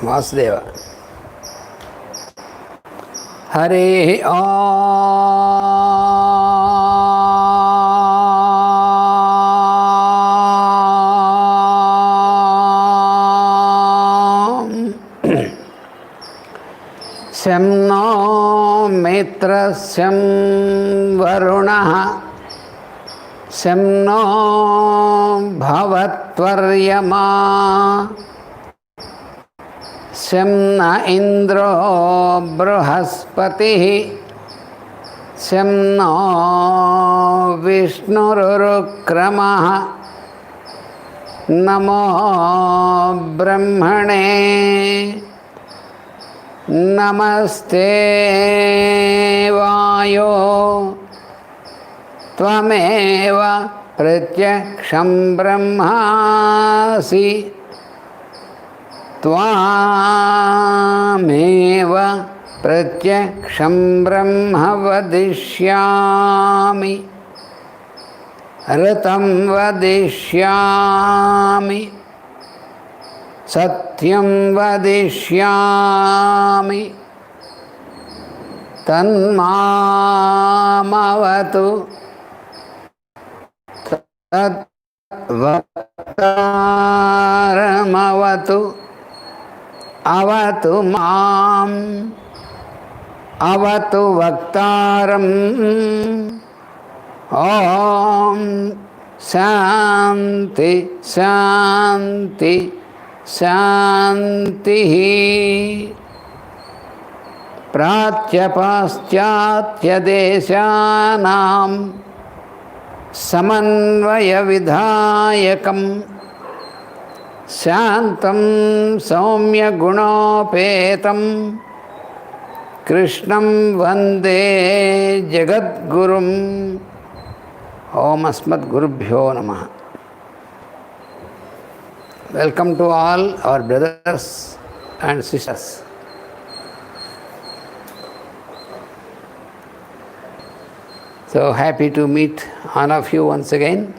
वासुदेव। हरे शं नो मित्रः शं वरुणः शं नो भवत्वर्यमा शं न इन्द्रो बृहस्पतिः शं नो विष्णुरुक्रमः नमो ब्रह्मणे नमस्ते वायो त्वमेव प्रत्यक्षं ब्रह्मासि त्वामेव प्रत्यक्षं ब्रह्म वदिष्यामि ऋतं वदिष्यामि सत्यं वदिष्यामि तन्मामवतु तद्वक्तारमवतु अवतु माम् अवतु वक्तारम् ॐ शान्ति शान्ति शान्तिः। प्राच्यपाश्चात्यदेशानां समन्वयविधायकं शान्तं सौम्यगुणोपेतं कृष्णं वन्दे जगद्गुरुम्। ओम अस्मद्गुरुभ्यो नमः। Welcome to all our brothers and sisters. So happy to meet all of you once again.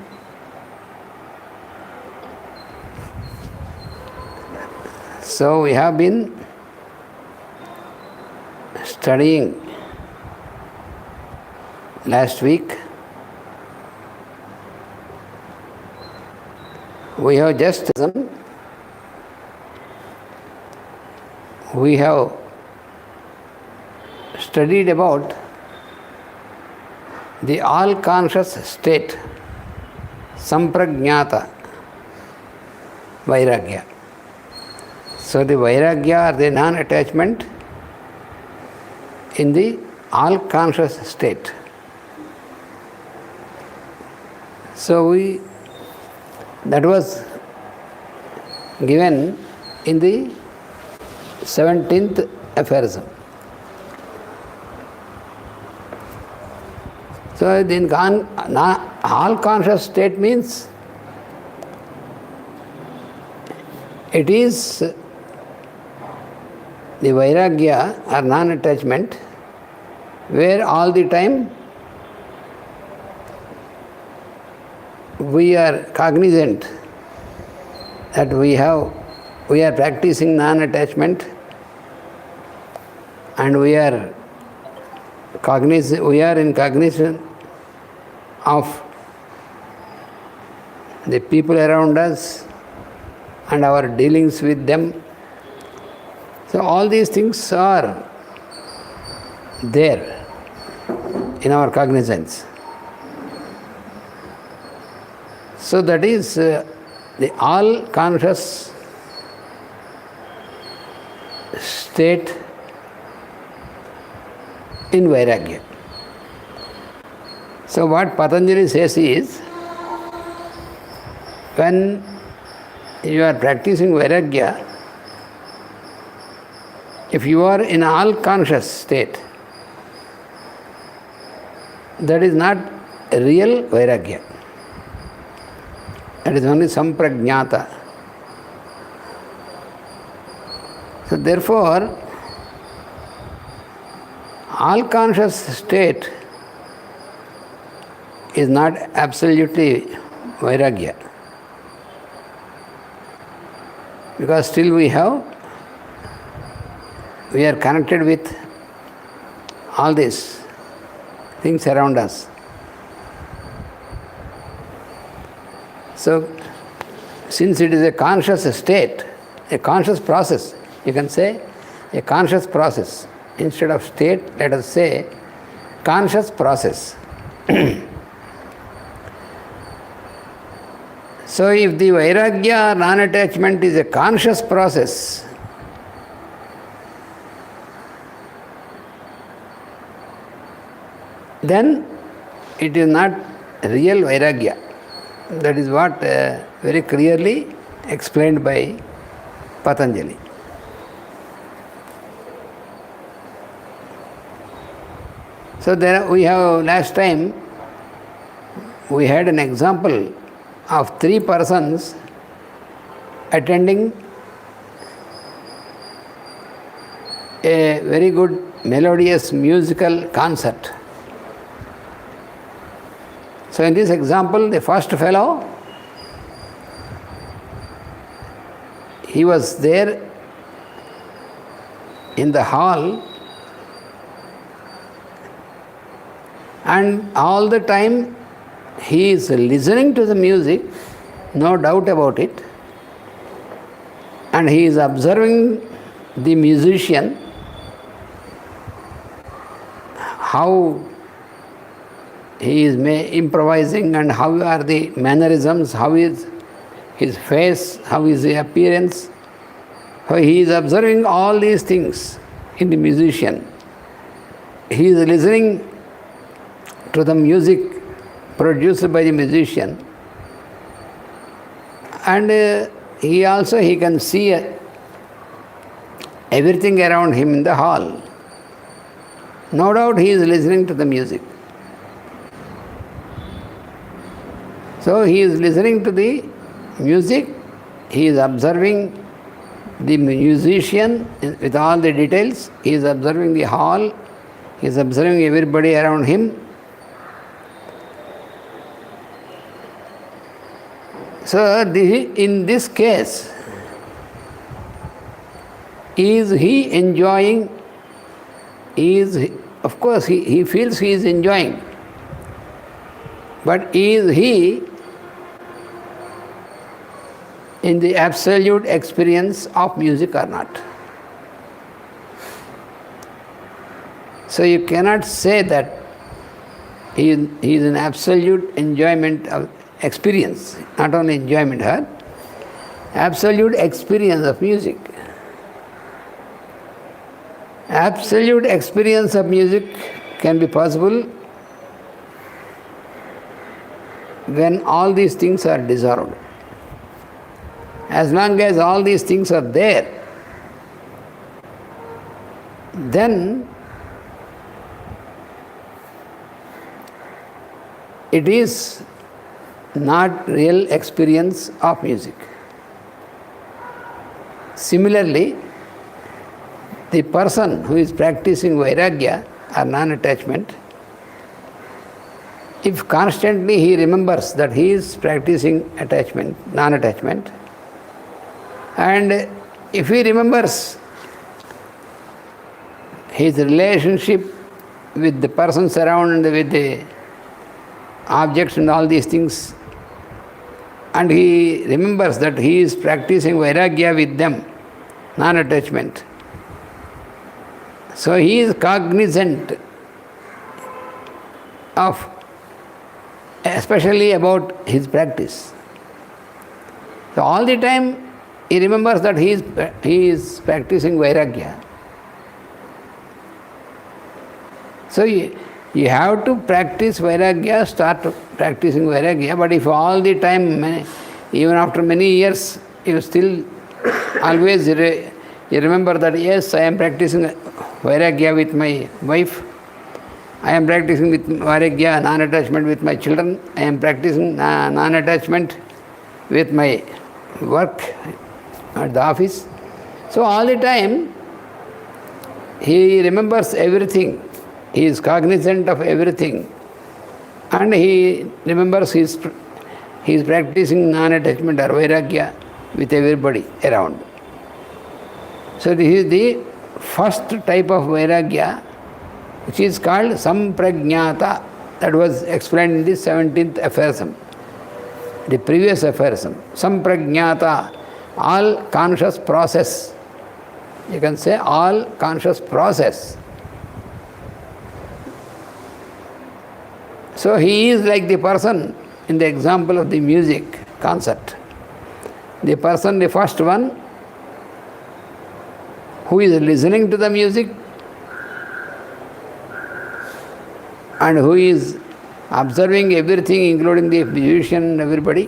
So we have been studying last week. We have just studied about the all-conscious state, samprajñāta, vairagya. So the vairagya or the non-attachment in the all-conscious state. So that was given in the 17th aphorism. So the all conscious state means it is the vairagya or non-attachment where all the time we are cognizant that we are practicing non-attachment and we are in cognition of the people around us and our dealings with them. So all these things are there in our cognizance. So that is the all-conscious state in vairagya. So what Patanjali says is, when you are practicing vairagya, if you are in all-conscious state, that is not real vairagya. That is only samprajñāta. So therefore, all conscious state is not absolutely vairagya. Because still we have we are connected with all these things around us. So, since it is a conscious state, a conscious process, you can say a conscious process. Instead of state, let us say conscious process. So, if the vairagya or non-attachment is a conscious process, then it is not real vairagya. That is what very clearly explained by Patanjali. So there we have, last time we had an example of 3 persons attending a very good melodious musical concert. So in this example, the first fellow, he was there in the hall, and all the time he is listening to the music, no doubt about it, and he is observing the musician, how he is improvising and how are the mannerisms, how is his face, how is the appearance. So he is observing all these things in the musician. He is listening to the music produced by the musician, and he can see everything around him in the hall. No doubt he is listening to the music. So he is listening to the music, he is observing the musician with all the details, he is observing the hall, he is observing everybody around him. So in this case, is he enjoying? Of course he feels he is enjoying. But is he in the absolute experience of music or not? So you cannot say that he is in absolute enjoyment of experience, not only enjoyment, absolute experience of music. Absolute experience of music can be possible when all these things are dissolved. As long as all these things are there, then it is not real experience of music. Similarly, the person who is practicing vairagya or non-attachment, if constantly he remembers that he is practicing attachment, non-attachment, and if he remembers his relationship with the persons around, with the objects and all these things, and he remembers that he is practicing vairagya with them, non-attachment, so he is cognizant of, especially about his practice. So all the time he remembers that he is practicing vairagya. So you have to practice vairagya, start practicing vairagya, but if all the time, even after many years, you still always you remember that, yes, I am practicing vairagya with my wife, I am practicing with vairagya, non-attachment with my children, I am practicing non-attachment with my work at the office. So all the time he remembers everything, he is cognizant of everything, and he remembers he is practicing non-attachment or vairagya with everybody around. So this is the first type of vairagya, which is called samprajñāta, that was explained in the 17th aphorism. The previous aphorism, samprajñāta, all conscious process. You can say all conscious process. So he is like the person in the example of the music concert. The person, the first one, who is listening to the music and who is observing everything, including the musician and everybody.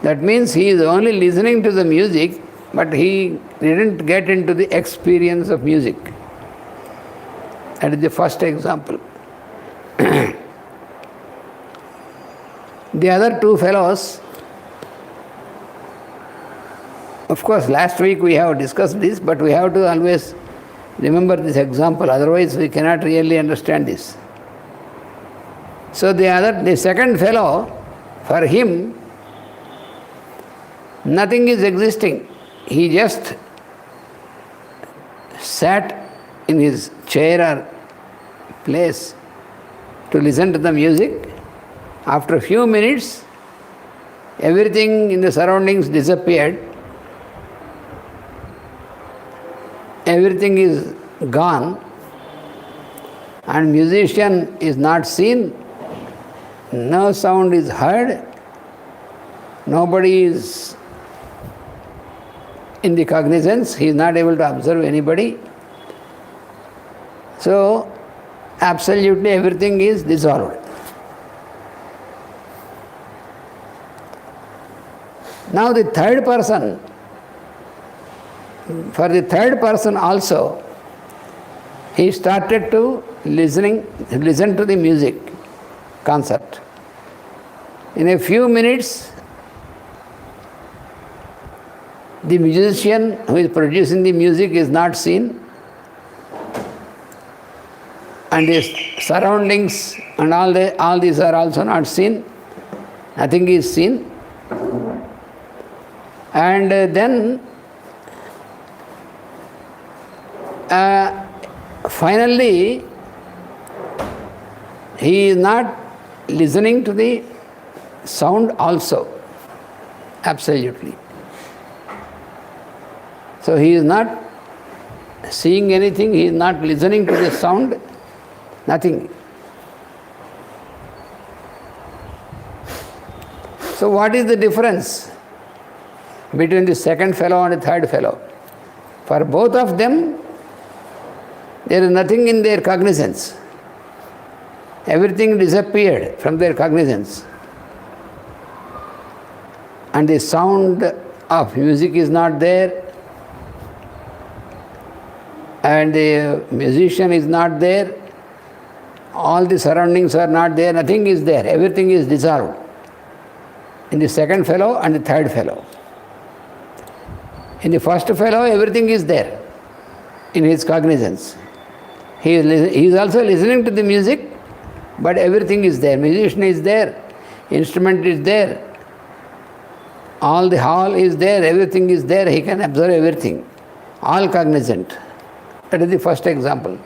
That means he is only listening to the music, but he didn't get into the experience of music. That is the first example. The other two fellows, of course, last week we have discussed this, but we have to always remember this example, otherwise we cannot really understand this. So the second fellow, for him, nothing is existing. He just sat in his chair or place to listen to the music. After a few minutes, everything in the surroundings disappeared. Everything is gone, and musician is not seen, no sound is heard, nobody is in the cognizance, he is not able to observe anybody. So, absolutely everything is dissolved. Now the third person, for the third person also, he started to listen to the music concert. In a few minutes, the musician who is producing the music is not seen, and his surroundings and all these are also not seen. Nothing is seen. And then finally he is not listening to the sound also, absolutely. So he is not seeing anything, he is not listening to the sound, nothing. So what is the difference between the second fellow and the third fellow? For both of them, there is nothing in their cognizance. Everything disappeared from their cognizance. And the sound of music is not there, and the musician is not there, all the surroundings are not there, nothing is there, everything is dissolved in the second fellow and the third fellow. In the first fellow, everything is there in his cognizance. He is also listening to the music, but everything is there. Musician is there, instrument is there, all the hall is there, everything is there, he can observe everything, all cognizant. That is the first example.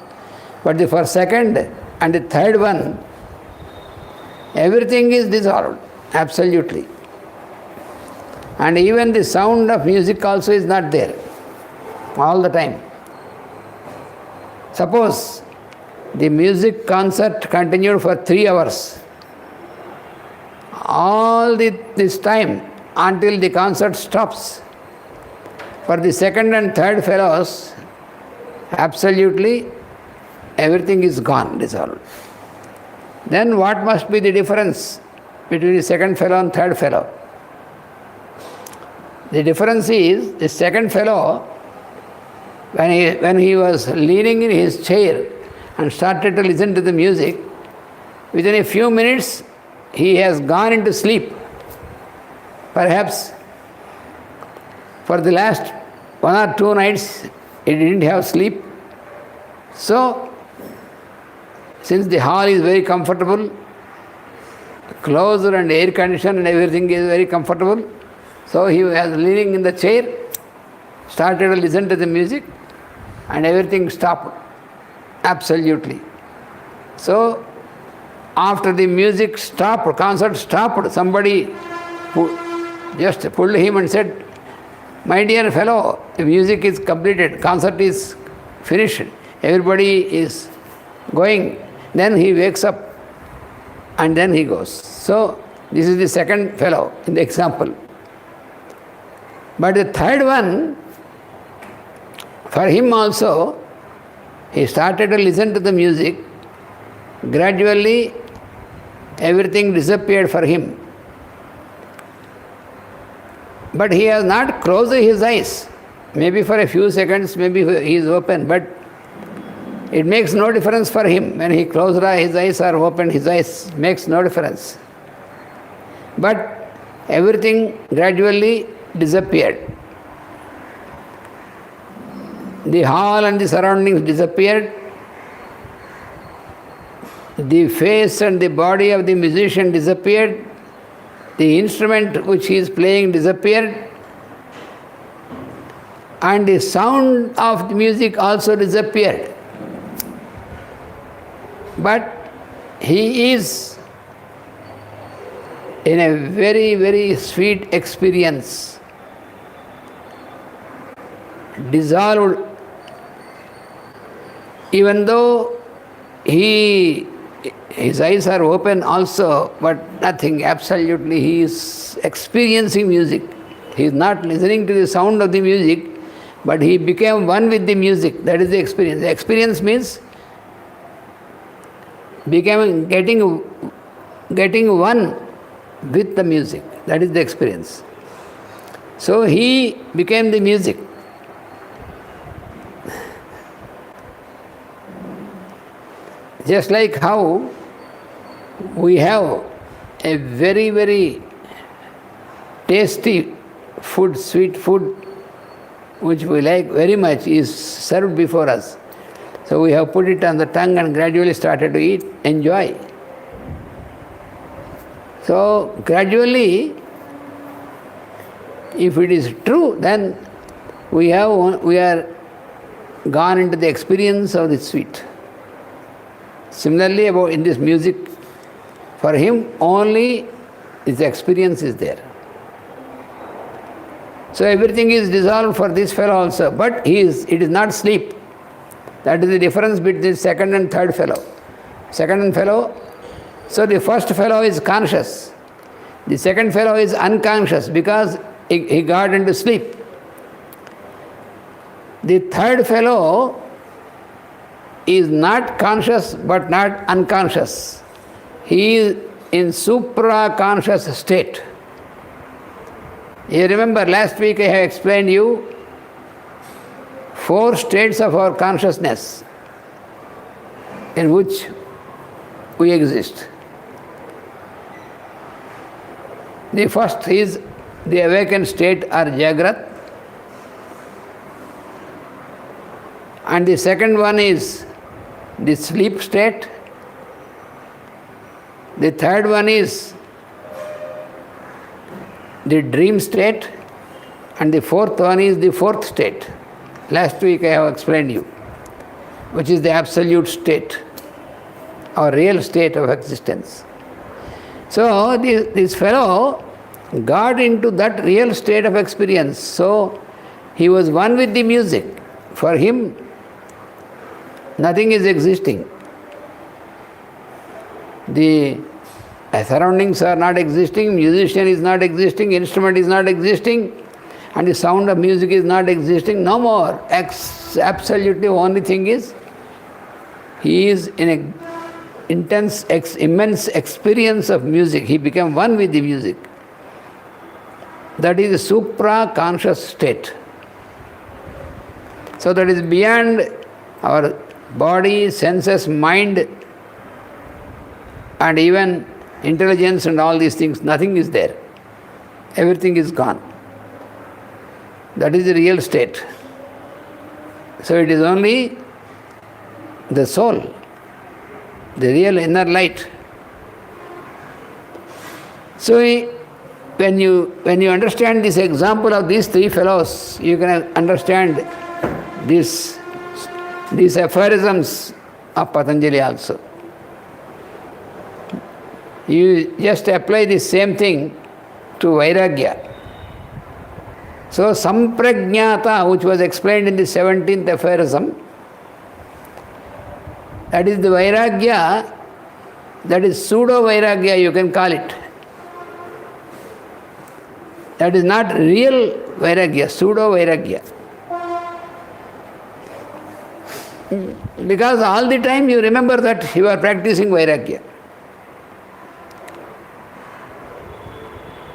But the first, second and the third one, everything is dissolved, absolutely. And even the sound of music also is not there all the time. Suppose the music concert continued for 3 hours. All this time until the concert stops. For the second and third fellows, absolutely everything is gone, dissolved. Then what must be the difference between the second fellow and third fellow? The difference is, the second fellow, when he was leaning in his chair and started to listen to the music, within a few minutes he has gone into sleep. Perhaps for the last 1 or 2 nights he didn't have sleep. So, since the hall is very comfortable, closed and air conditioned and everything is very comfortable, so he was leaning in the chair, started to listen to the music, and everything stopped. Absolutely. So, after the music stopped, concert stopped, somebody just pulled him and said, "My dear fellow, the music is completed, concert is finished, everybody is going." Then he wakes up and then he goes. So, this is the second fellow in the example. But the third one, for him also, he started to listen to the music. Gradually, everything disappeared for him. But he has not closed his eyes. Maybe for a few seconds, maybe he is open, but it makes no difference for him. When he closed his eyes or opened his eyes, makes no difference. But everything gradually disappeared. The hall and the surroundings disappeared. The face and the body of the musician disappeared. The instrument which he is playing disappeared. And the sound of the music also disappeared. But he is in a very, very sweet experience, dissolved, even though his eyes are open also, but nothing, absolutely, he is experiencing music. He is not listening to the sound of the music, but he became one with the music. That is the experience. The experience means getting one with the music. That is the experience. So he became the music. Just like how we have a very, very tasty food, sweet food, which we like very much, is served before us. So we have put it on the tongue and gradually started to eat, enjoy. So gradually, if it is true, then we are gone into the experience of the sweet. Similarly, in this music, for him only his experience is there. So everything is dissolved for this fellow also, but it is not sleep. That is the difference between the second and third fellow. Second fellow, so the first fellow is conscious. The second fellow is unconscious because he got into sleep. The third fellow is not conscious but not unconscious. He is in supra-conscious state. You remember last week I have explained you 4 states of our consciousness in which we exist. The first is the awakened state or Jagrat, and the second one is the sleep state. The third one is the dream state, and the fourth one is the fourth state. Last week I have explained you, which is the absolute state or real state of existence. So this fellow got into that real state of experience. So he was one with the music. For him, nothing is existing. The surroundings are not existing, musician is not existing, instrument is not existing, and the sound of music is not existing. No more. Absolutely only thing is, he is in an intense, immense experience of music. He became one with the music. That is the supra-conscious state. So that is beyond our body, senses, mind, and even intelligence and all these things. Nothing is there. Everything is gone. That is the real state. So it is only the soul, the real inner light. So when you understand this example of these 3 fellows, you can understand this these aphorisms of Patanjali also. You just apply the same thing to Vairagya. So, Samprajñata, which was explained in the 17th aphorism, that is the Vairagya, that is pseudo-Vairagya, you can call it. That is not real Vairagya, pseudo-Vairagya. Because all the time you remember that you are practicing Vairagya.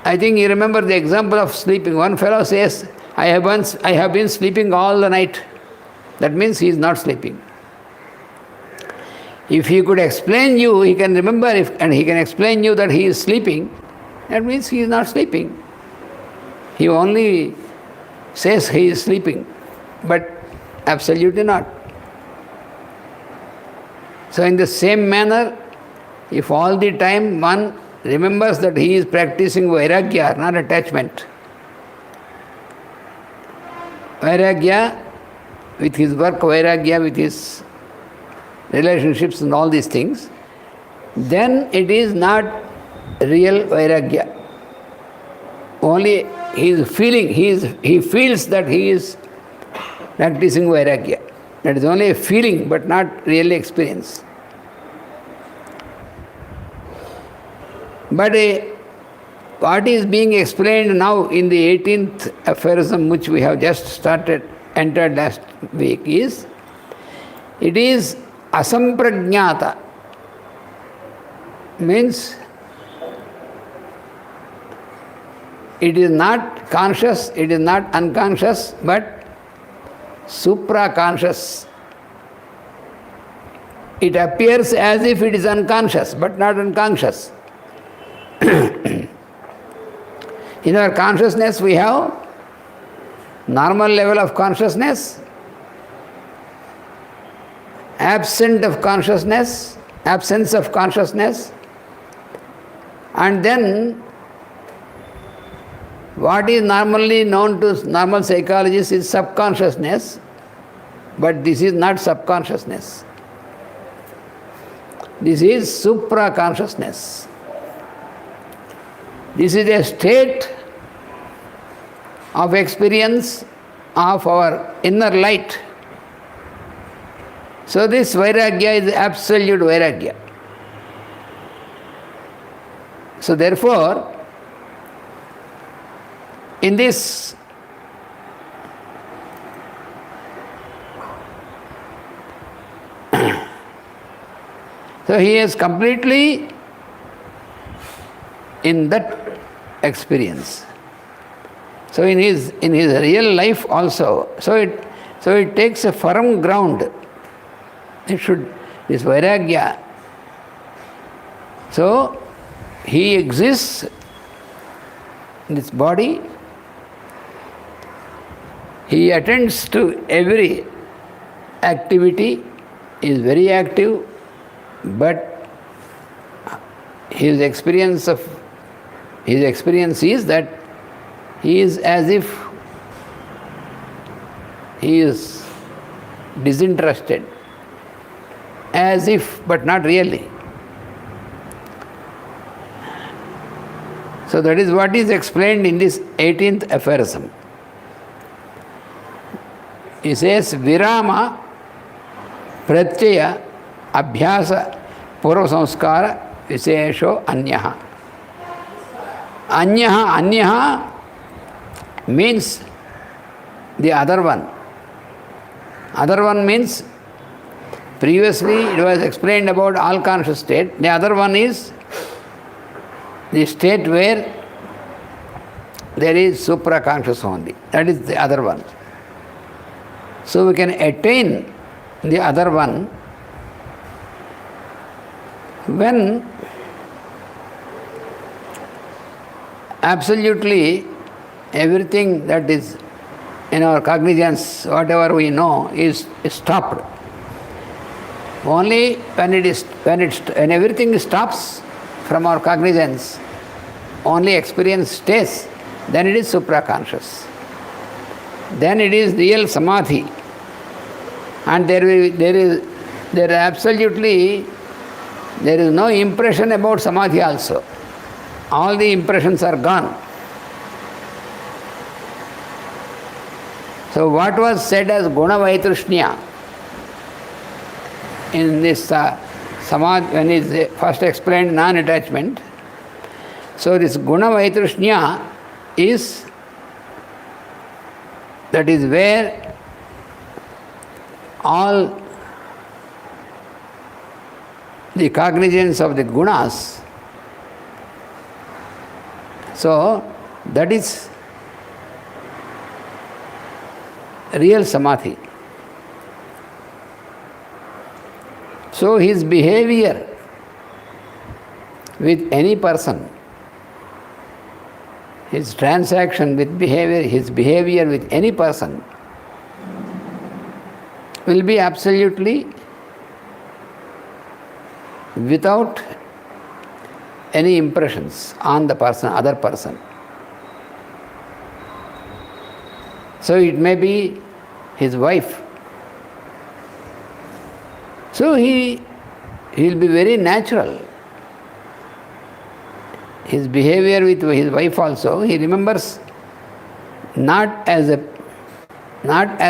I think you remember the example of sleeping. One fellow says, I have been sleeping all the night. That means he is not sleeping. If he could explain you, he can remember and he can explain you that he is sleeping, that means he is not sleeping. He only says he is sleeping, but absolutely not. So in the same manner, if all the time one remembers that he is practicing Vairagya, not attachment. Vairagya, with his work, Vairagya, with his relationships and all these things, then it is not real Vairagya. Only he is feeling, he feels that he is practicing Vairagya. That is only a feeling, but not really experience. But what is being explained now in the 18th aphorism, which we have just entered last week, is it is asamprajñata, means it is not conscious, it is not unconscious, but supra-conscious. It appears as if it is unconscious, but not unconscious. In our consciousness we have normal level of consciousness, absence of consciousness, and then what is normally known to normal psychologists is subconsciousness, but this is not subconsciousness. This is supra-consciousness. This is a state of experience of our inner light. So this Vairagya is absolute Vairagya. So therefore, in this so he is completely in that experience. So in his real life also, so it takes a firm ground. This Vairagya. So he exists in this body. He attends to every activity, is very active, but his experience is that he is as if he is disinterested, as if, but not really. So that is what is explained in this 18th aphorism. He says, Virama, Pratyaya, Abhyasa, Purva Samskara, Visesho, Anyaha. Anyaha means the other one. Other one means, previously it was explained about all conscious state. The other one is the state where there is supra-conscious only. That is the other one. So we can attain the other one when absolutely everything that is in our cognizance, whatever we know, is stopped. Only when everything stops from our cognizance, only experience stays, then it is supraconscious. Then it is real samadhi. And there is absolutely, there is no impression about samadhi also. All the impressions are gone. So what was said as guna vaitrushnya in this samadhi, when is first explained non-attachment, so this guna vaitrushnya is, that is where all the cognizance of the gunas, so that is real samadhi. So his behavior with any person, his transaction with behavior, his behavior with any person will be absolutely without any impressions on the person, other person. So it may be his wife. So he'll be very natural. His behavior with his wife also, he remembers not as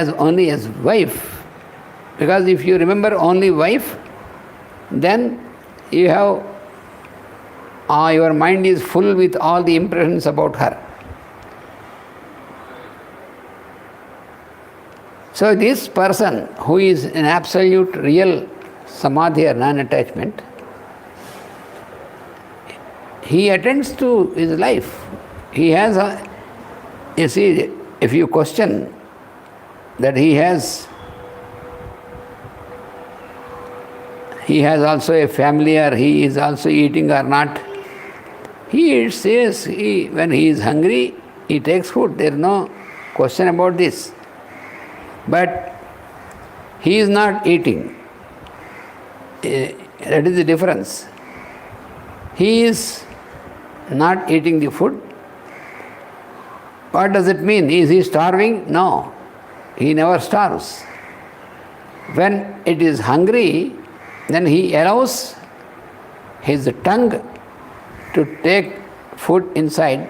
only as wife, because if you remember only wife, then you have your mind is full with all the impressions about her. So this person who is in absolute real samadhi or non-attachment, he attends to his life. He has you see, if you question that he has also a family, or he is also eating or not, he eats, yes, when he is hungry, he takes food. There is no question about this. But he is not eating. That is the difference. He is not eating the food. What does it mean? Is he starving? No. He never starves. When it is hungry, then he allows his tongue to take food inside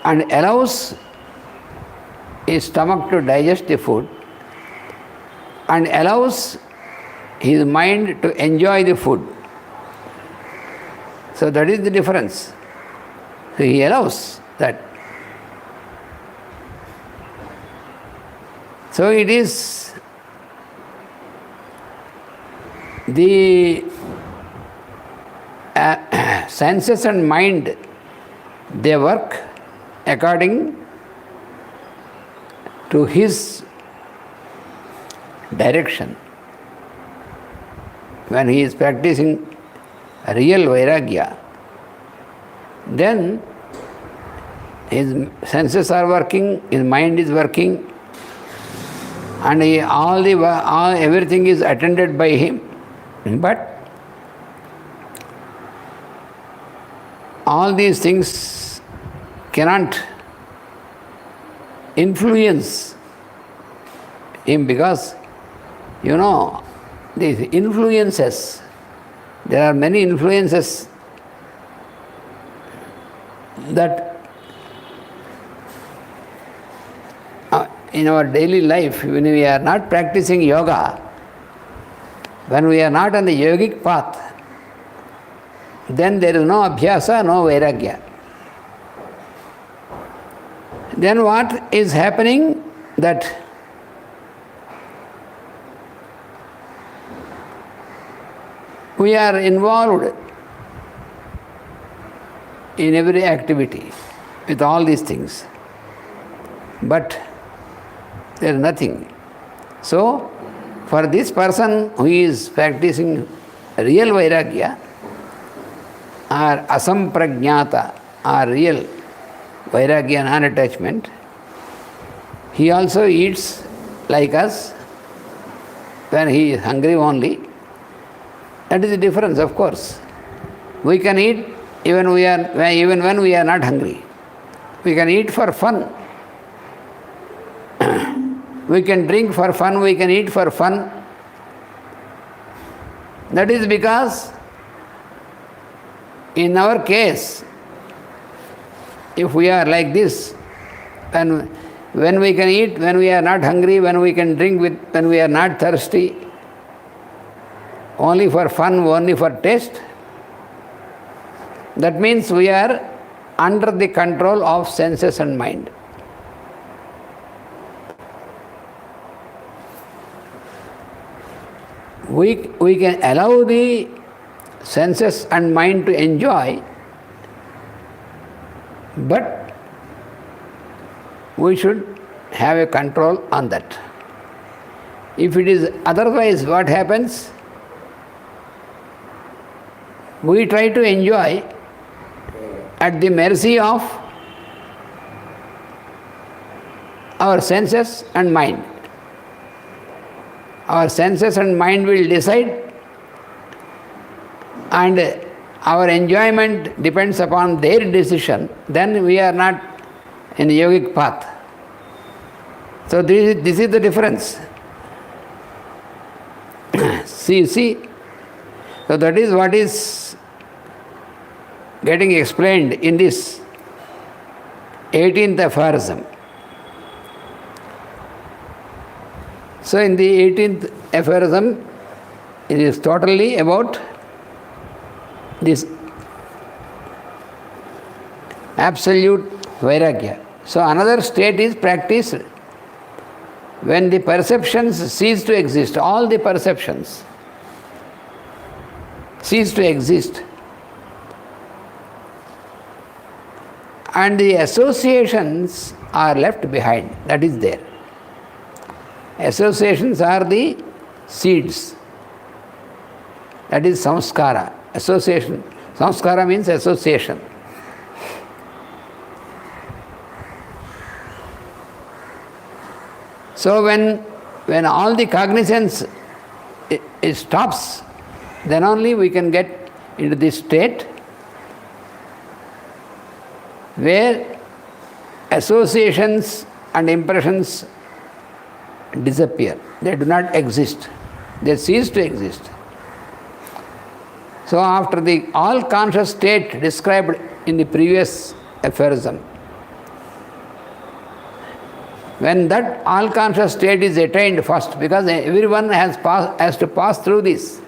and allows his stomach to digest the food and allows his mind to enjoy the food. So that is the difference. So he allows that. So it is the senses and mind, they work according to his direction. When he is practicing real vairagya, then his senses are working, his mind is working, and everything is attended by him. But all these things cannot influence him, because these influences, there are many influences that in our daily life, when we are not practicing yoga, when we are not on the yogic path, then there is no abhyasa, no vairagya. Then what is happening? That we are involved in every activity with all these things, but there is nothing. So, for this person who is practicing real vairagya, or asampragnata, or real vairagya, non-attachment, he also eats like us when he is hungry only. That is the difference, of course. We can eat even when we are not hungry. We can eat for fun. we can drink for fun, we can eat for fun. That is because in our case, if we are like this, and when we can eat, when we are not hungry, when we can drink, when we are not thirsty, only for fun, only for taste, that means we are under the control of senses and mind. We can allow the senses and mind to enjoy, but we should have a control on that. If it is otherwise, what happens? We try to enjoy at the mercy of our senses and mind. Our senses and mind will decide, and our enjoyment depends upon their decision. Then we are not in the yogic path. So this is the difference. See. So that is what is getting explained in this 18th aphorism. So in the 18th aphorism, it is totally about this absolute vairagya. So another state is practiced when the perceptions cease to exist. All the perceptions cease to exist, and the associations are left behind. That is there. Associations are the seeds. That is samskara. Association. Samskara means association. So when all the cognizance it stops, then only we can get into this state where associations and impressions disappear. They do not exist. They cease to exist. So after the all-conscious state described in the previous aphorism, when that all-conscious state is attained first, because everyone has to pass through this.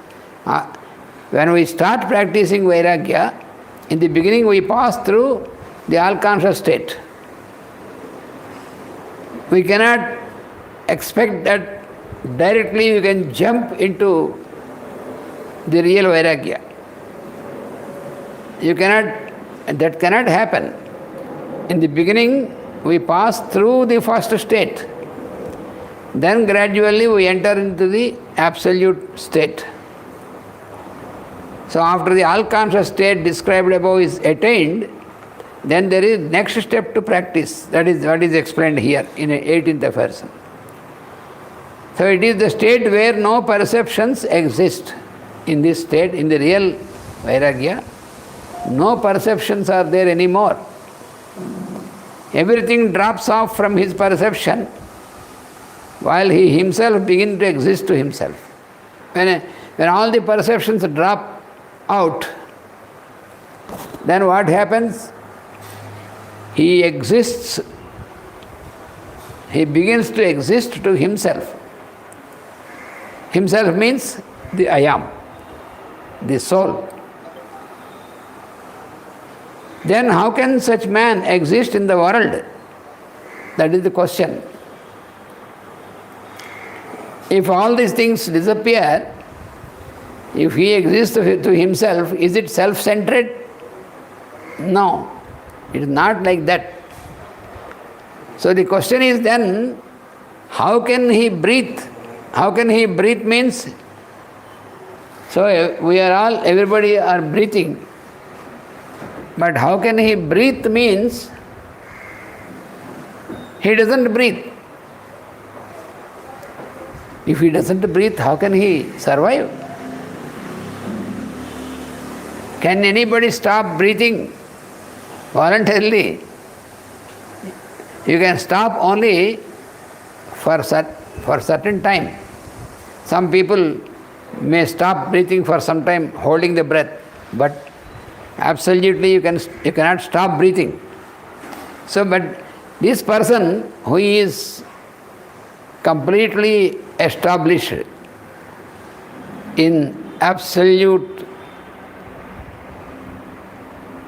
When we start practicing vairagya, in the beginning we pass through the all-conscious state. We cannot expect that directly you can jump into the real vairagya. That cannot happen. In the beginning, we pass through the first state. Then gradually we enter into the absolute state. So after the all-conscious state described above is attained, then there is next step to practice. That is what is explained here in 18th aphorism. So it is the state where no perceptions exist. In this state, in the real vairagya, no perceptions are there anymore. Everything drops off from his perception while he himself begins to exist to himself. When all the perceptions drop out, then what happens? He exists, he begins to exist to himself. Himself means the I am, the soul. Then how can such man exist in the world? That is the question. If all these things disappear, if he exists to himself, is it self-centered? No, it is not like that. So the question is then, how can he breathe? How can he breathe means, so everybody are breathing. But how can he breathe means, he doesn't breathe. If he doesn't breathe, how can he survive? Can anybody stop breathing voluntarily? You can stop only for certain time. Some people may stop breathing for some time, holding the breath, but absolutely you cannot stop breathing. So, but this person who is completely established in absolute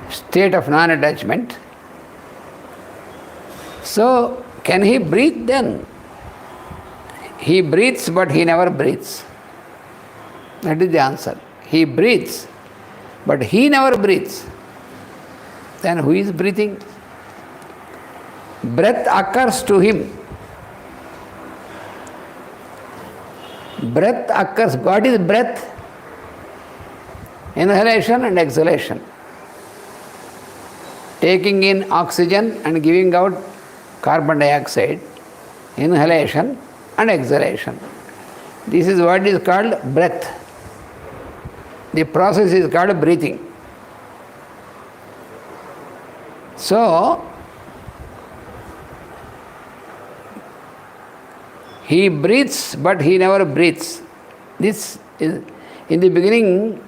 state of non-attachment, so can he breathe then? He breathes, but he never breathes. That is the answer. He breathes, but he never breathes. Then who is breathing? Breath occurs to him. Breath occurs. What is breath? Inhalation and exhalation. Taking in oxygen and giving out carbon dioxide. Inhalation and exhalation. This is what is called breath. The process is called breathing. So, he breathes, but he never breathes. This is, in the beginning,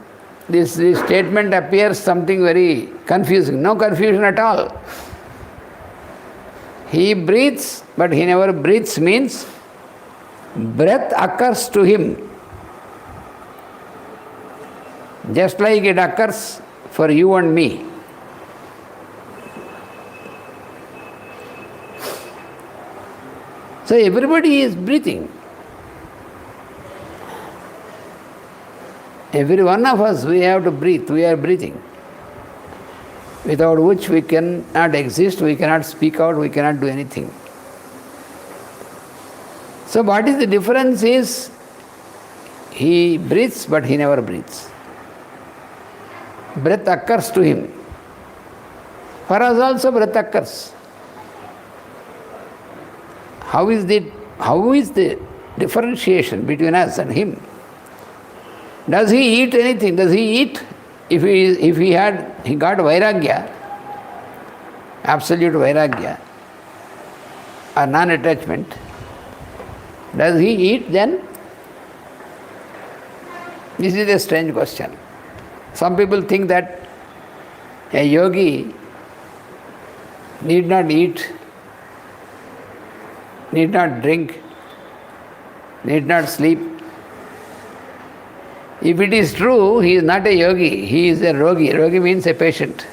this statement appears something very confusing. No confusion at all. He breathes, but he never breathes means breath occurs to him. Just like it occurs for you and me. So everybody is breathing. Every one of us, we have to breathe. We are breathing. Without which we cannot exist, we cannot speak out, we cannot do anything. So what is the difference is, he breathes but he never breathes. Breath occurs to him. For us also breath occurs. How is the differentiation between us and him? Does he eat anything? Does he eat? If he got vairagya, absolute vairagya, or non-attachment, does he eat then? This is a strange question. Some people think that a yogi need not eat, need not drink, need not sleep. If it is true, he is not a yogi, he is a rogi. Rogi means a patient.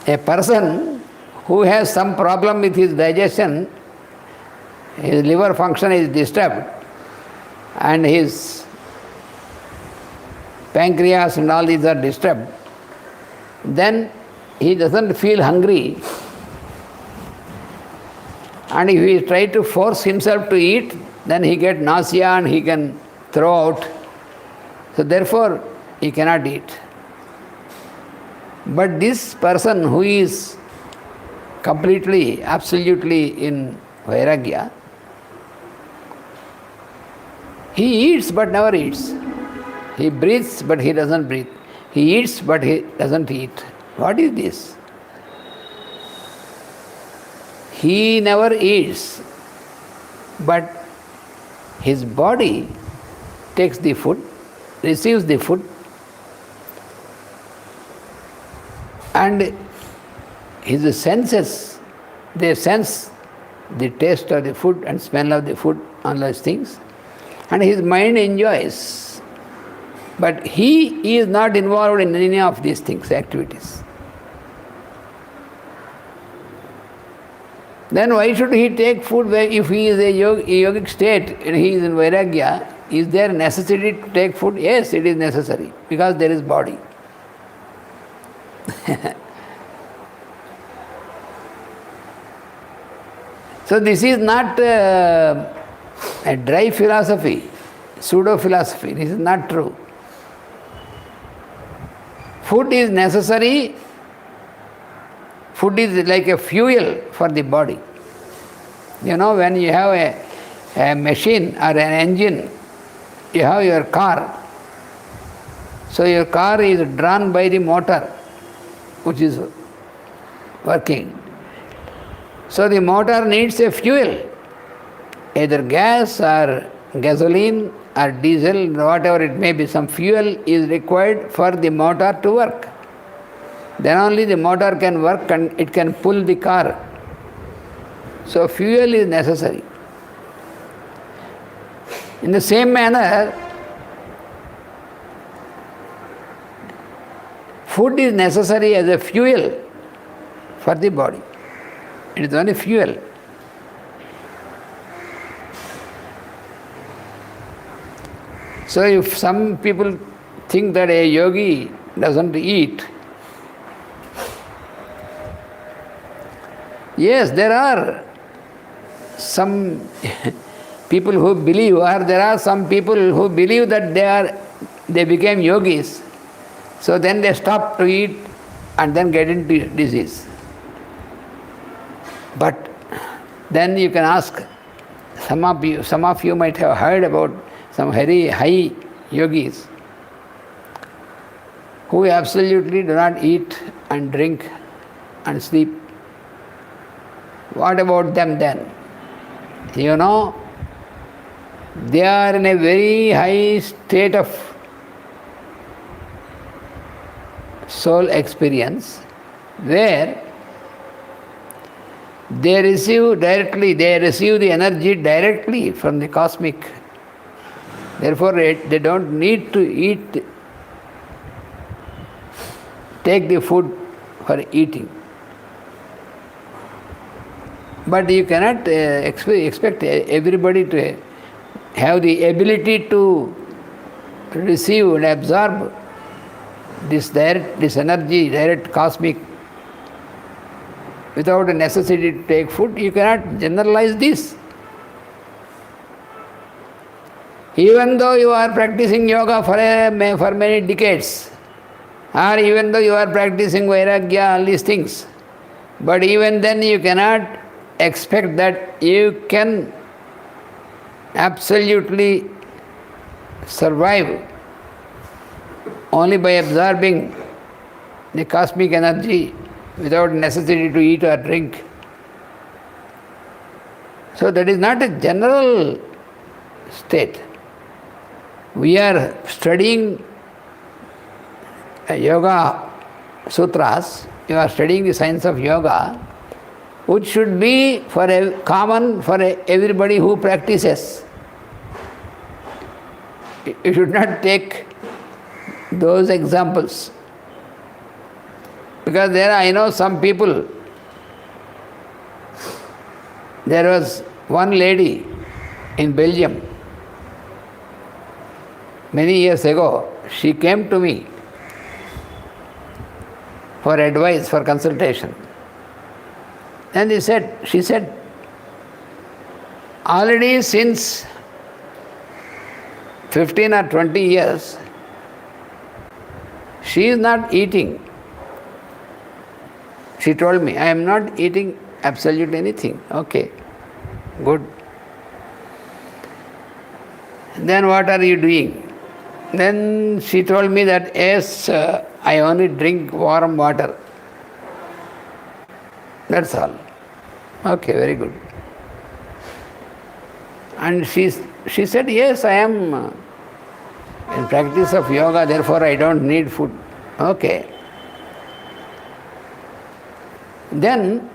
A person who has some problem with his digestion, his liver function is disturbed, and his pancreas and all these are disturbed, then he doesn't feel hungry. And if he tries to force himself to eat, then he gets nausea and he can throw out. So therefore, he cannot eat. But this person who is completely, absolutely in vairagya, he eats but never eats. He breathes but he doesn't breathe. He eats but he doesn't eat. What is this? He never eats, but his body takes the food, receives the food, and his senses, they sense the taste of the food and smell of the food, all those things, and his mind enjoys. But he is not involved in any of these things, activities. Then why should he take food if he is a yogic state and he is in vairagya? Is there necessity to take food? Yes, it is necessary, because there is body. So this is not a dry philosophy, pseudo-philosophy. This is not true. Food is necessary. Food is like a fuel for the body. You know, when you have a machine or an engine, you have your car. So your car is drawn by the motor. which is working. So the motor needs a fuel, either gas or gasoline or diesel, whatever it may be, some fuel is required for the motor to work. Then only the motor can work and it can pull the car. So fuel is necessary. In the same manner, food is necessary as a fuel for the body. It is only fuel. So if some people think that a yogi doesn't eat, yes, there are some people who believe, or there are some people who believe that they became yogis, so then they stop to eat and then get into disease. But then you can ask, some of you might have heard about some very high yogis who absolutely do not eat and drink and sleep. What about them then? You know, they are in a very high state of soul experience where they receive the energy directly from the cosmic. Therefore, they don't need to take the food for eating. But you cannot expect everybody to have the ability to receive and absorb this energy, direct cosmic, without a necessity to take food. You cannot generalize this. Even though you are practicing yoga for many decades, or even though you are practicing vairagya, all these things, but even then you cannot expect that you can absolutely survive only by absorbing the cosmic energy without necessity to eat or drink. So that is not a general state. We are studying yoga sutras, you are studying the science of yoga, which should be common for everybody who practices. You should not take those examples. Because I know some people, there was one lady in Belgium, many years ago, she came to me for advice, for consultation. And she said, already since 15 or 20 years, she is not eating. She told me, I am not eating absolutely anything. Okay, good. Then what are you doing? Then she told me that, yes, I only drink warm water. That's all. Okay, very good. And she said, yes, I am in practice of yoga, therefore I don't need food. Okay. Then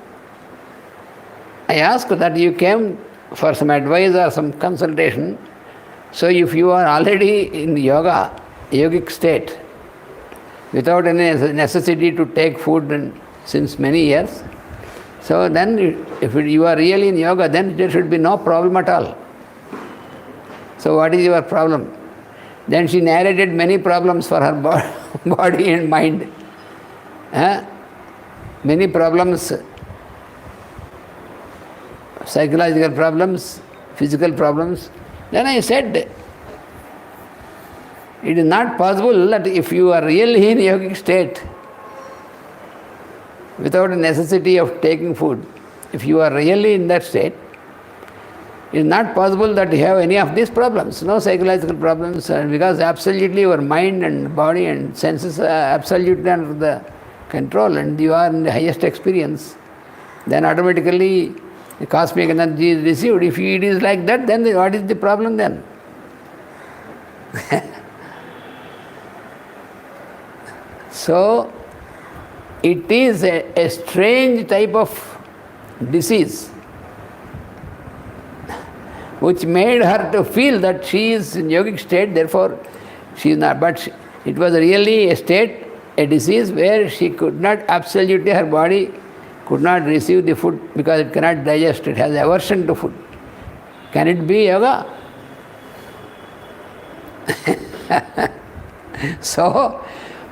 I asked that you came for some advice or some consultation. So if you are already in yogic state, without any necessity to take food since many years, so then if you are really in yoga, then there should be no problem at all. So what is your problem? Then she narrated many problems for her body and mind. Many problems, psychological problems, physical problems. Then I said, it is not possible that if you are really in yogic state, without a necessity of taking food, if you are really in that state, it is not possible that you have any of these problems, no psychological problems, because absolutely your mind and body and senses are absolutely under the control and you are in the highest experience, then automatically the cosmic energy is received. If it is like that, then what is the problem then? So, it is a strange type of disease which made her to feel that she is in yogic state, therefore she is not. But it was really a state, a disease where she could not, absolutely her body could not receive the food because it cannot digest, it has aversion to food. Can it be yoga? So,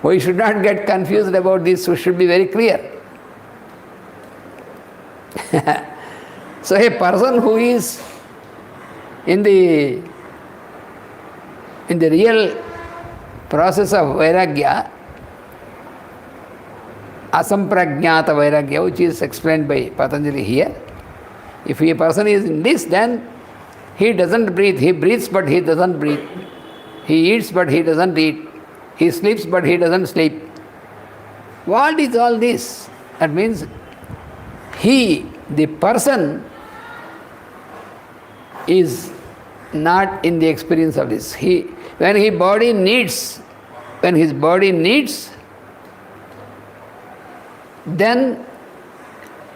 we should not get confused about this, we should be very clear. So a person who is in the real process of vairagya, asampragnata vairagya, which is explained by Patanjali here, if a person is in this, then he doesn't breathe. He breathes but he doesn't breathe. He eats but he doesn't eat. He sleeps but he doesn't sleep. What is all this? That means he, the person, is not in the experience of this. When his body needs, then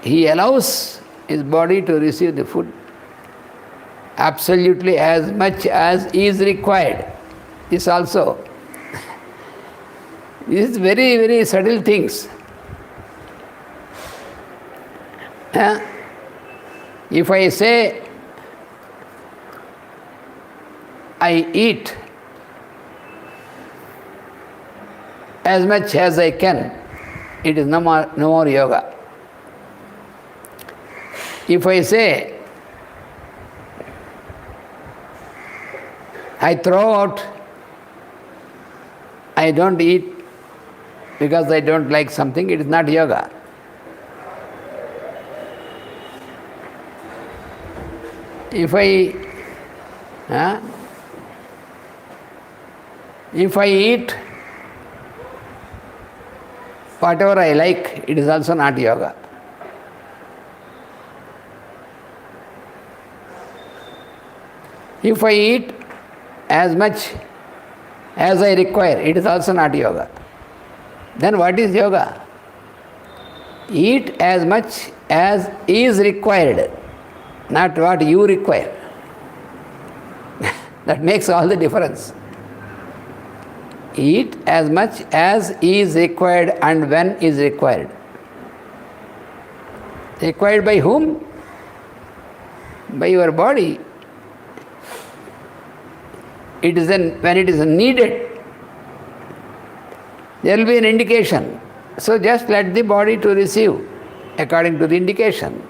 he allows his body to receive the food absolutely as much as is required. This also. This is very, very subtle things. If I say, I eat as much as I can, it is no more yoga. If I say, I throw out, I don't eat because I don't like something, it is not yoga. If I eat whatever I like, it is also not yoga. If I eat as much as I require, it is also not yoga. Then what is yoga? Eat as much as is required, not what you require. That makes all the difference. Eat as much as is required and when is required. Required by whom? By your body. When it is needed, there will be an indication. So just let the body to receive according to the indication.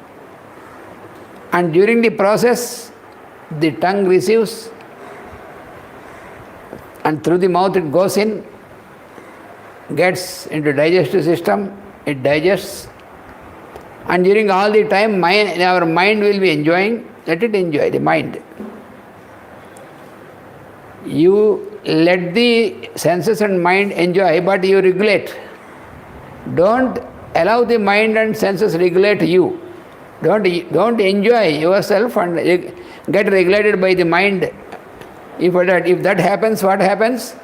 And during the process, the tongue receives, and through the mouth it goes in, gets into digestive system, it digests, and during all the time our mind will be enjoying, let it enjoy, the mind. You let the senses and mind enjoy, but you regulate. Don't allow the mind and senses regulate you. Don't enjoy yourself and get regulated by the mind. If that happens, what happens?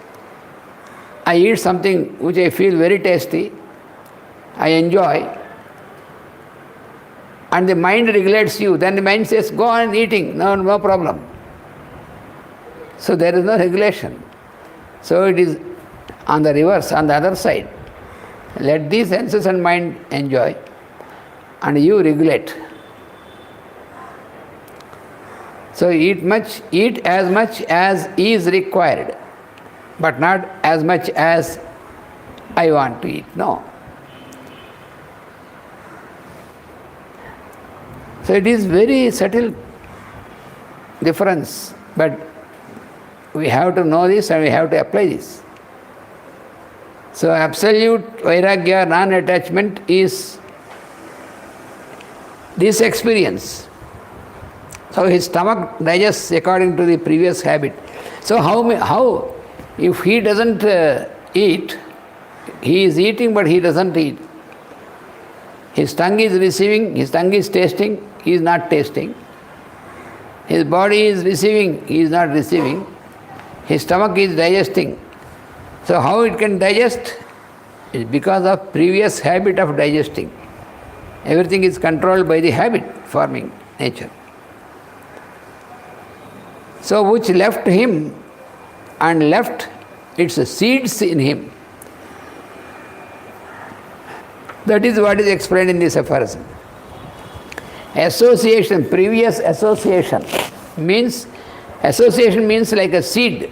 I eat something which I feel very tasty, I enjoy, and the mind regulates you. Then the mind says, go on eating, no problem. So there is no regulation. So it is on the reverse, on the other side. Let the senses and mind enjoy, and you regulate. So eat as much as is required, but not as much as I want to eat. No. So it is very subtle difference, but we have to know this and we have to apply this. So absolute vairagya, non-attachment, is this experience. So his stomach digests according to the previous habit. So how if he doesn't eat, He is eating but he doesn't eat. His tongue is receiving, his tongue is tasting, he is not tasting. His body is receiving, he is not receiving. His stomach is digesting. So how it can digest? It's because of previous habit of digesting. Everything is controlled by the habit forming nature. So which left him and left its seeds in him. That is what is explained in this aphorism. Association, previous association means like a seed.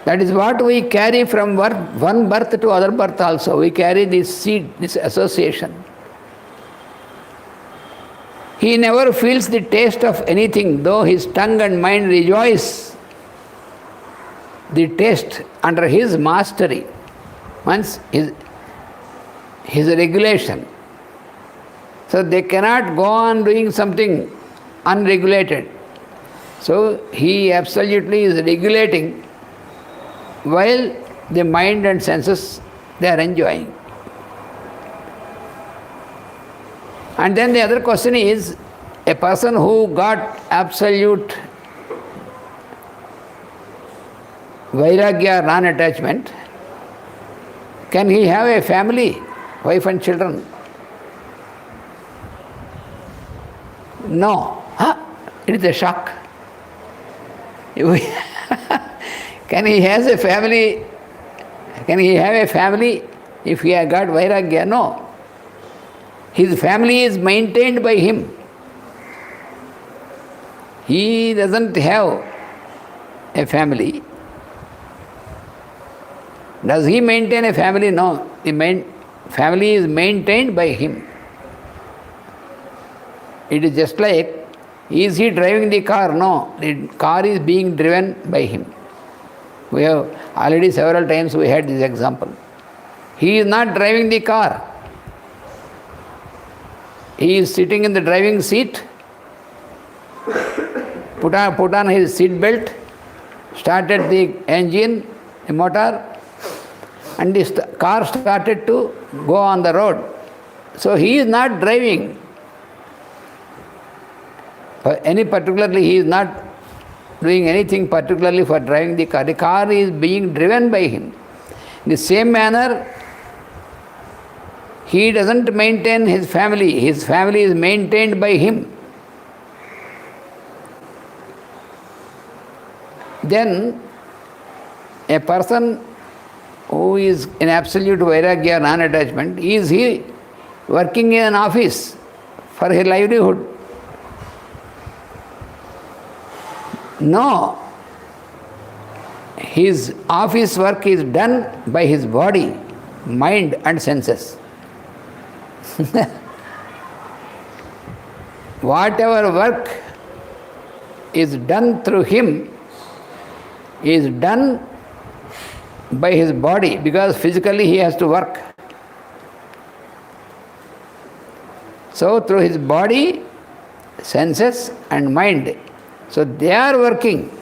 That is what we carry from one birth to other birth also. We carry this seed, this association. He never feels the taste of anything, though his tongue and mind rejoice the taste under his mastery. Once his regulation. So they cannot go on doing something unregulated. So he absolutely is regulating while the mind and senses they are enjoying. And then the other question is, a person who got absolute vairagya, non-attachment, can he have a family, wife and children? No. It is a shock. Can he have a family? Can he have a family if he has got vairagya? No. His family is maintained by him. He doesn't have a family. Does he maintain a family? No. The family is maintained by him. It is just like, is he driving the car? No. The car is being driven by him. We have already several times we had this example. He is not driving the car. He is sitting in the driving seat, put on his seat belt, started the engine, the motor, and the car started to go on the road. So he is not driving. He is not doing anything particularly for driving the car. The car is being driven by him. In the same manner, he doesn't maintain his family. His family is maintained by him. Then, a person who is in absolute vairagya, non-attachment, is he working in an office for his livelihood? No. His office work is done by his body, mind and senses. Whatever work is done through him is done by his body, because physically he has to work. So through his body, senses and mind. So they are working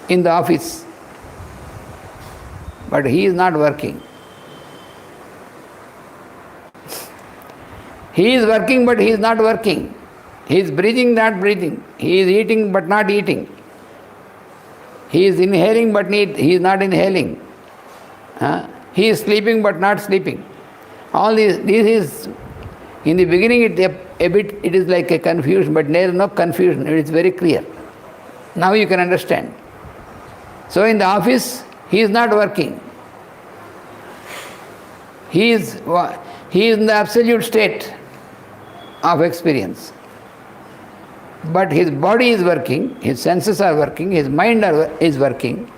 in the office, but he is not working. He is working but he is not working. He is breathing, not breathing. He is eating but not eating. He is inhaling but he is not inhaling. He is sleeping but not sleeping. All this is, in the beginning it is like a confusion, but there is no confusion, it is very clear. Now you can understand. So in the office, he is not working. He is in the absolute state of experience. But his body is working, his senses are working, his mind is working.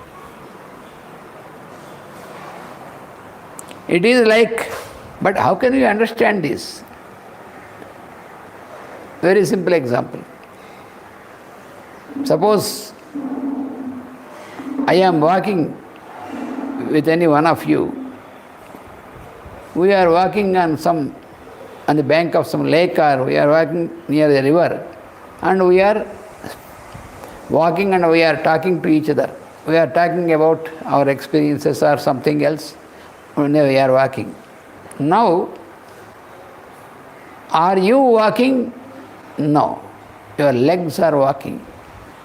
It is like, but how can you understand this? Very simple example. Suppose I am walking with any one of you. We are walking on the bank of some lake, or we are walking near the river, and we are walking and we are talking to each other. we are talking about our experiences or something else when we are walking. Now, are you walking? No. Your legs are walking,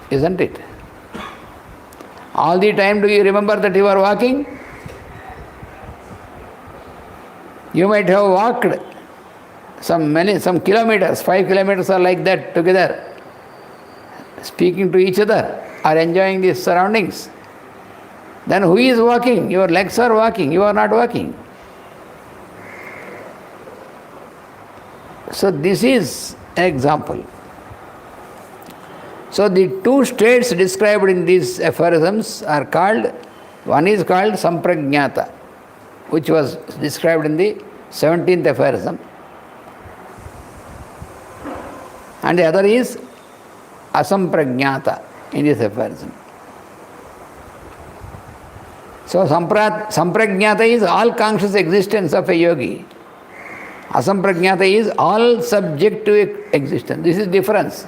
isn't it? All the time do you remember that you are walking? You might have walked some kilometers, 5 kilometers or like that together, speaking to each other or enjoying these surroundings. Then who is walking? Your legs are walking, you are not walking. So this is an example. So the two states described in these aphorisms are called, one is called samprajñāta, which was described in the 17th aphorism, and the other is asamprajñāta in this aphorism. So samprajñāta is all conscious existence of a yogi. Asamprajñāta is all subject to existence. This is difference.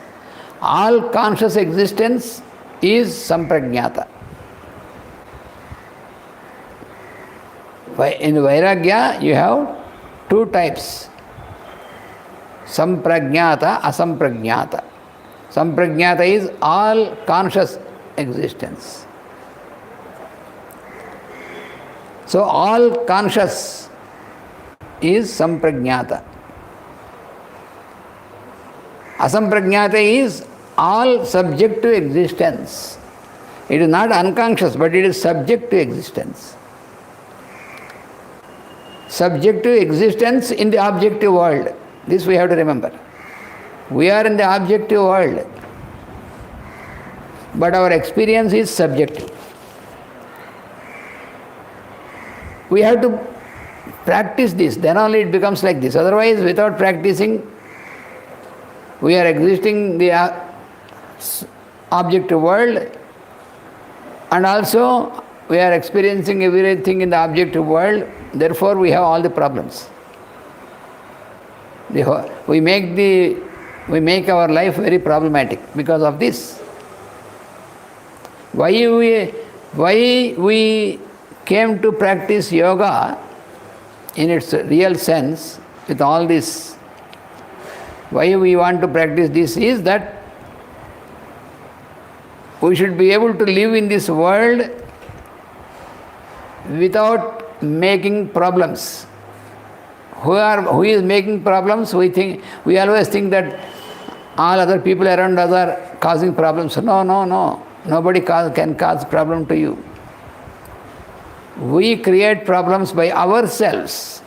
All conscious existence is samprajñāta. In Vairagya, you have two types, samprajñāta, asamprajñāta. Samprajñāta is all conscious existence. So all conscious is samprajñāta. Asamprajñāta is all subject to existence. It is not unconscious, but it is subject to existence. Subject to existence in the objective world. This we have to remember. We are in the objective world, but our experience is subjective. We have to practice this, then only it becomes like this. Otherwise, without practicing, we are existing in the objective world, and also we are experiencing everything in the objective world. Therefore, we have all the problems. We make our life very problematic because of this. Why we came to practice yoga in its real sense with all this, why we want to practice this is that we should be able to live in this world without making problems. Who is making problems? We always think that all other people around us are causing problems. No. Nobody can cause problem to you. We create problems by ourselves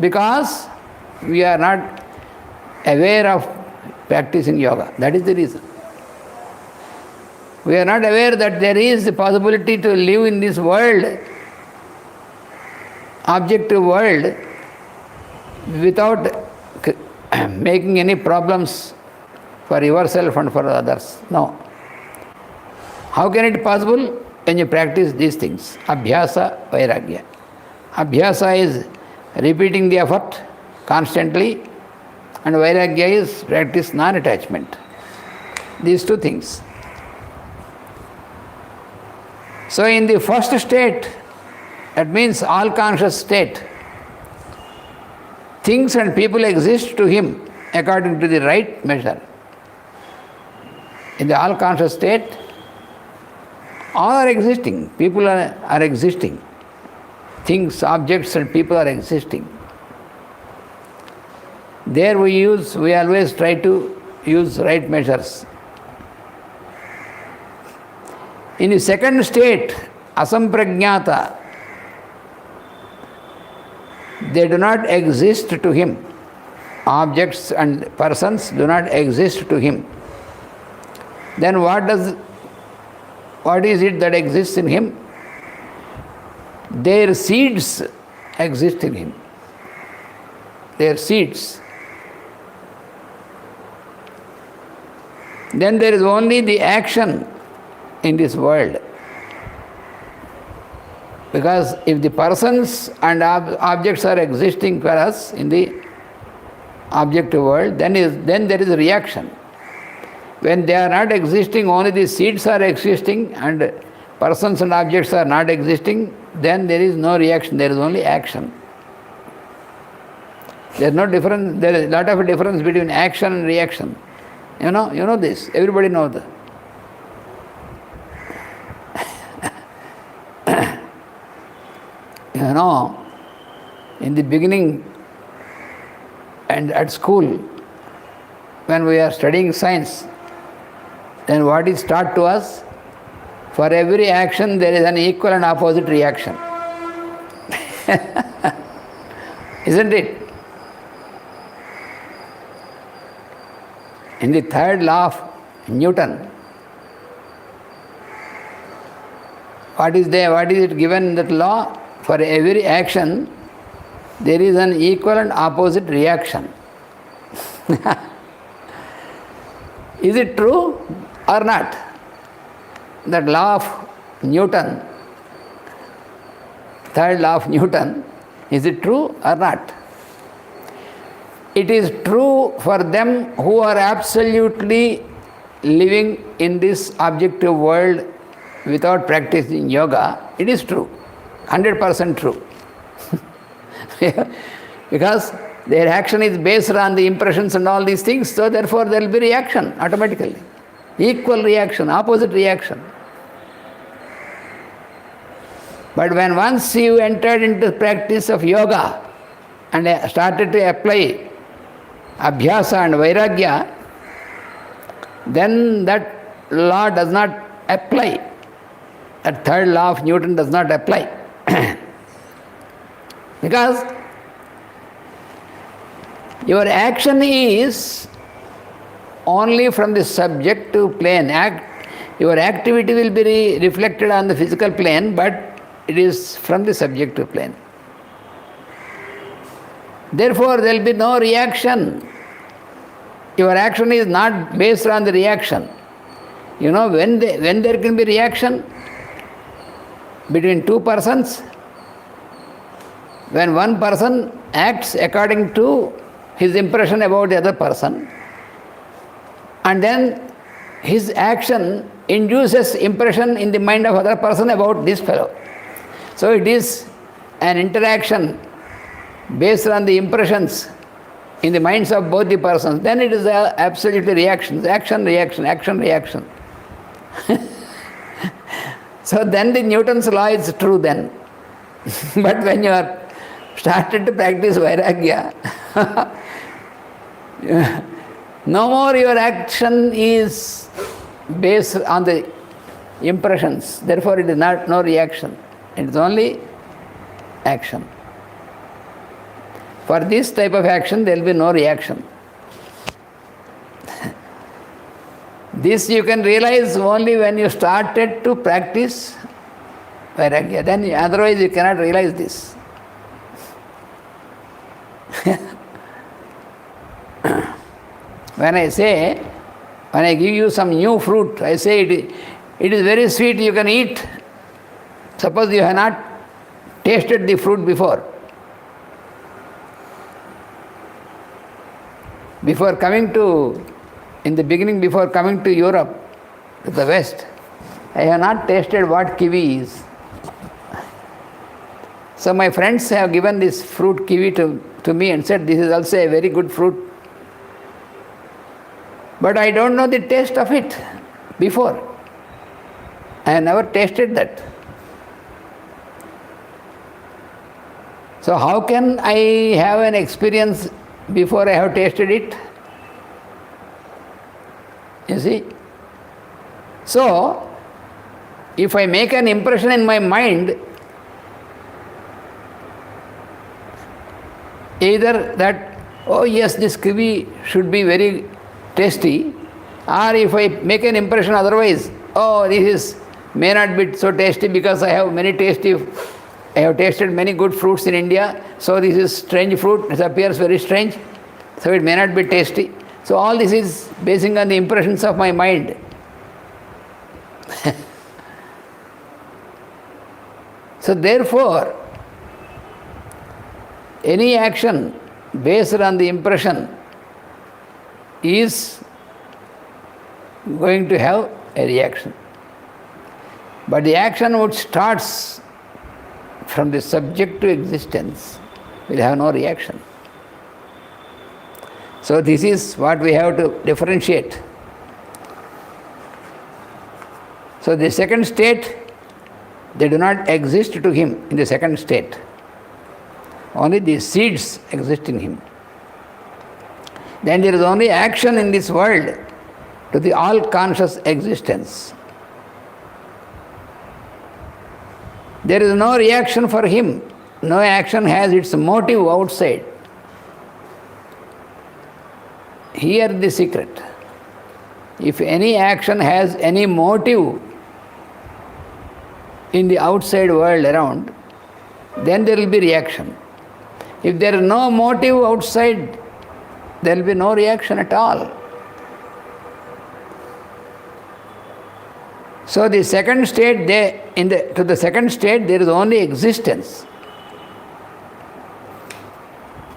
because we are not aware of practicing yoga. That is the reason. We are not aware that there is the possibility to live in this world, objective world, without making any problems for yourself and for others. No. How can it be possible? When you practice these things. Abhyasa, Vairagya. Abhyasa is repeating the effort constantly, and Vairagya is practice non-attachment. These two things. So in the first state, that means all conscious state, things and people exist to him according to the right measure. In the all conscious state, all are existing. People are existing. Things, objects and people are existing. There we always try to use right measures. In the second state, asamprajñāta, they do not exist to him. Objects and persons do not exist to him. Then what is it that exists in him? Their seeds exist in him. Their seeds. Then there is only the action in this world. Because if the persons and objects are existing for us in the objective world, then there is a reaction. When they are not existing, only the seeds are existing, and persons and objects are not existing, then there is no reaction, there is only action. There is no difference, there is a lot of difference between action and reaction. You know this, everybody knows that. In the beginning and at school, when we are studying science, then what is taught to us? For every action there is an equal and opposite reaction. Isn't it? In the third law of Newton, what is it given in that law? For every action, there is an equal and opposite reaction. Is it true or not? That law of Newton, third law of Newton, is it true or not? It is true for them who are absolutely living in this objective world without practicing yoga. It is true, 100% true. Because their action is based on the impressions and all these things, so therefore there will be reaction automatically. Equal reaction, opposite reaction. But when once you entered into practice of yoga and started to apply abhyasa and vairagya, then that law does not apply. That third law of Newton does not apply. Because your action is only from the subjective plane. Your activity will be reflected on the physical plane, but it is from the subjective plane. Therefore, there will be no reaction. Your action is not based on the reaction. When there can be reaction between two persons, when one person acts according to his impression about the other person, and then his action induces impression in the mind of other person about this fellow. So it is an interaction based on the impressions in the minds of both the persons. Then it is absolutely reactions, action, reaction, action, reaction. So then the Newton's law is true then. But when you are started to practice vairagya, no more your action is based on the impressions. Therefore it is no reaction. It is only action. For this type of action there will be no reaction. This you can realize only when you started to practice vairagya. Then otherwise you cannot realize this. When I give you some new fruit, I say it is very sweet, you can eat. Suppose you have not tasted the fruit before. Before coming to Europe, to the West, I have not tasted what kiwi is. So my friends have given this fruit kiwi to me and said, this is also a very good fruit. But I don't know the taste of it before. I have never tasted that. So how can I have an experience before I have tasted it? You see? So, if I make an impression in my mind, either that, oh yes, this kiwi should be very tasty, or if I make an impression otherwise, oh, this may not be so tasty because I have tasted many good fruits in India, so this is strange fruit, it appears very strange, so it may not be tasty. So all this is basing on the impressions of my mind. So therefore, any action based on the impression is going to have a reaction. But the action which starts from the subject to existence will have no reaction. So this is what we have to differentiate. So the second state, they do not exist to him in the second state. Only the seeds exist in him. Then there is only action in this world to the all-conscious existence. There is no reaction for him. No action has its motive outside. Here the secret. If any action has any motive in the outside world around, then there will be reaction. If there is no motive outside, there will be no reaction at all. So the second state, to the second state, there is only existence.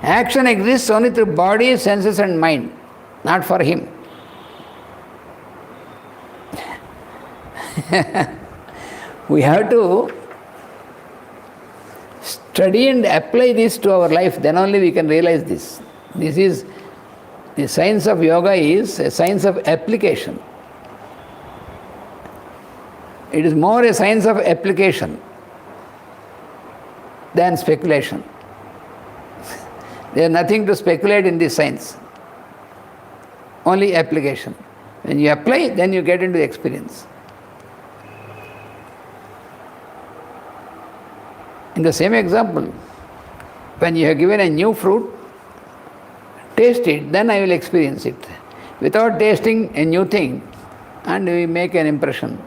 Action exists only through body, senses and mind, not for him. We have to study and apply this to our life, then only we can realize this. This is, the science of yoga is a science of application. It is more a science of application than speculation. There is nothing to speculate in this science. Only application. When you apply, then you get into the experience. In the same example, when you have given a new fruit, taste it, then I will experience it. Without tasting a new thing, and we make an impression.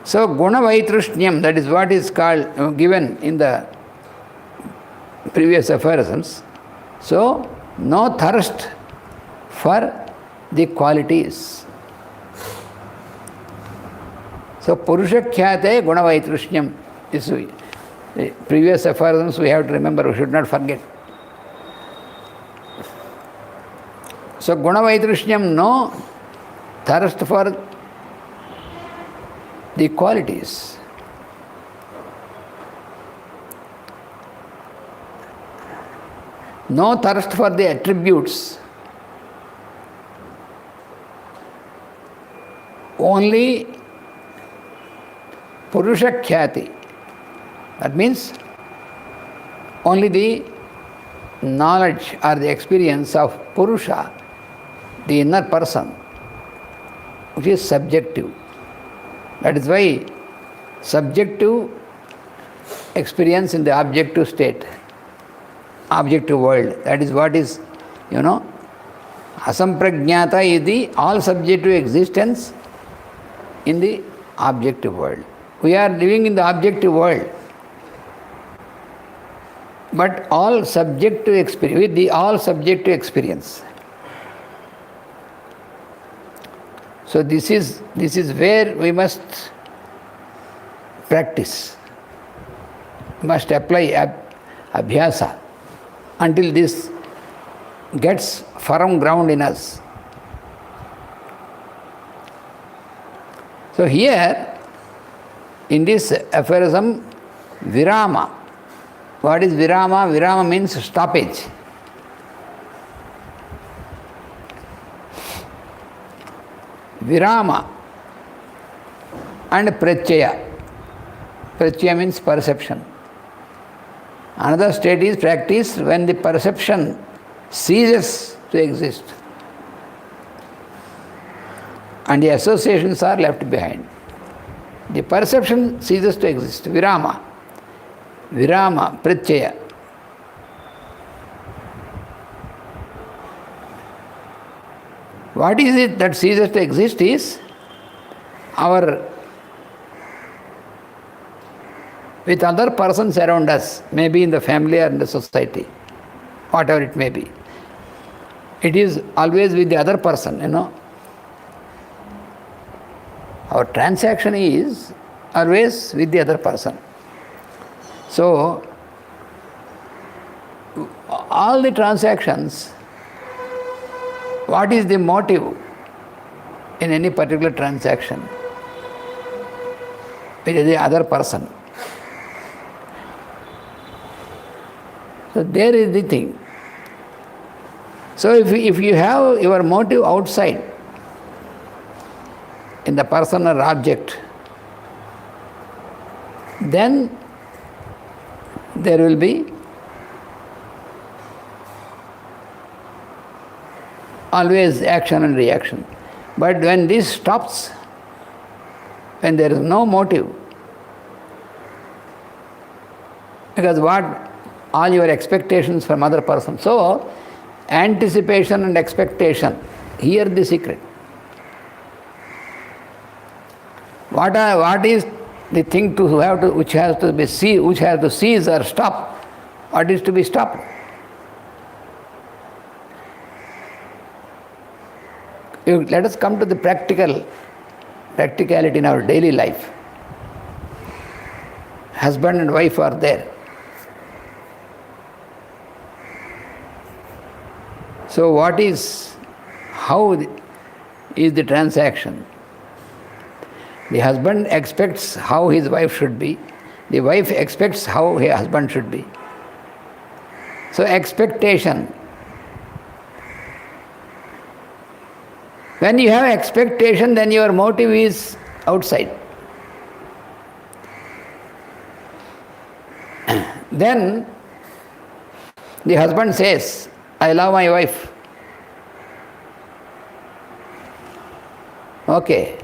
So, guna vaitrushnyam, that is what is called, given in the previous aphorisms. So, no thirst for the qualities. So, Purusha Khyate Guna Vaitrushnyam. This the previous aphorisms we have to remember, we should not forget. So, Guna Vaitrushnyam, no thirst for the qualities. No thirst for the attributes. Only Purusha Khyati. That means only the knowledge or the experience of Purusha, the inner person, which is subjective. That is why subjective experience in the objective state, objective world, that is what is, asampragnata is the all subjective existence in the objective world. We are living in the objective world, but all subjective experience, with the all subjective experience. So this is where we must practice, must apply abhyasa until this gets firm ground in us. So here, in this aphorism, virama. What is virama? Virama means stoppage. Virama and pratyaya. Pratyaya means perception. Another state is practice when the perception ceases to exist and the associations are left behind. The perception ceases to exist. Virama. Virama, pratyaya. What is it that ceases to exist is our, with other persons around us, maybe in the family or in the society, whatever it may be. It is always with the other person, Our transaction is always with the other person. So, all the transactions, what is the motive? in any particular transaction with the other person. So there is the thing. So if you have your motive outside in the person or object, then there will be always action and reaction. But when this stops, when there is no motive, because what all your expectations from other person. So anticipation and expectation, here the secret. What is the thing which has to cease or stop? What is to be stopped? Let us come to the practicality in our daily life. Husband and wife are there. So how is the transaction? The husband expects how his wife should be. The wife expects how her husband should be. So expectation. When you have expectation, then your motive is outside. Then the husband says, I love my wife. Okay.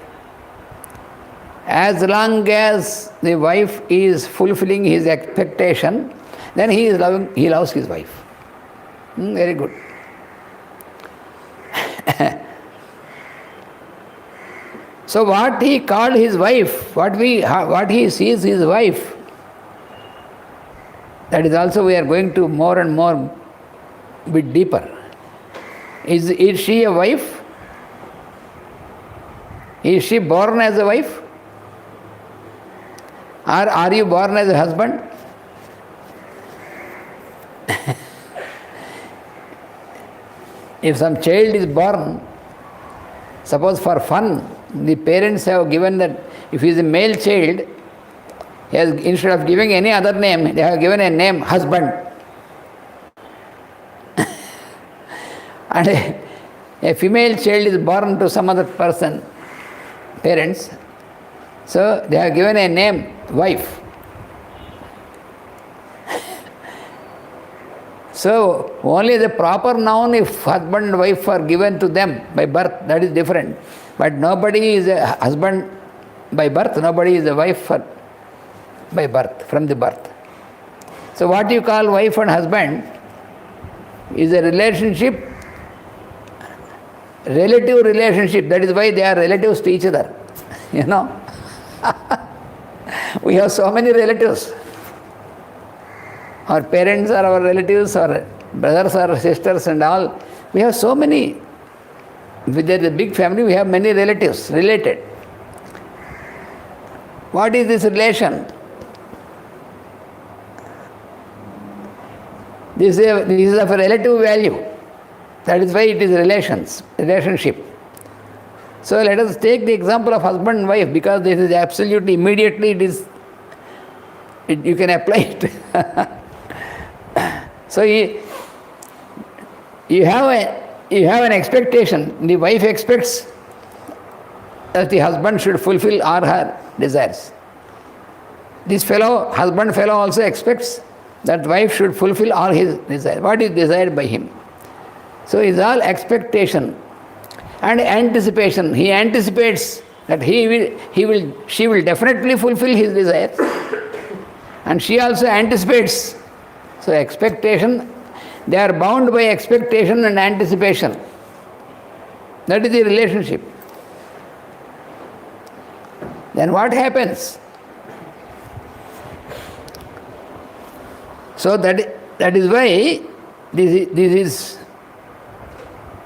As long as the wife is fulfilling his expectation, then he loves his wife. Very good. So what he called his wife, what he sees his wife, that is also we are going to more and more bit deeper. Is she a wife? Is she born as a wife? Or are you born as a husband? If some child is born, suppose for fun, the parents have given that if he is a male child, instead of giving any other name, they have given a name, husband. And a female child is born to some other person, parents, so they have given a name, wife. So only the proper noun if husband and wife are given to them by birth, that is different. But nobody is a husband by birth, nobody is a wife by birth, from the birth. So what you call wife and husband is a relationship, relative relationship. That is why they are relatives to each other. You know. We have so many relatives. Our parents are our relatives, our brothers or sisters and all. We have so many. If there is a big family, we have many relatives related. What is this relation? This is of a relative value. That is why it is relationship. So let us take the example of husband and wife, because this is absolutely, immediately you can apply it. So you have an expectation. The wife expects that the husband should fulfill all her desires. This husband fellow also expects that wife should fulfill all his desires. What is desired by him? So it's all expectation and anticipation. He anticipates that she will definitely fulfill his desires, and she also anticipates. So expectation, they are bound by expectation and anticipation. That is the relationship. Then what happens? So that is why this is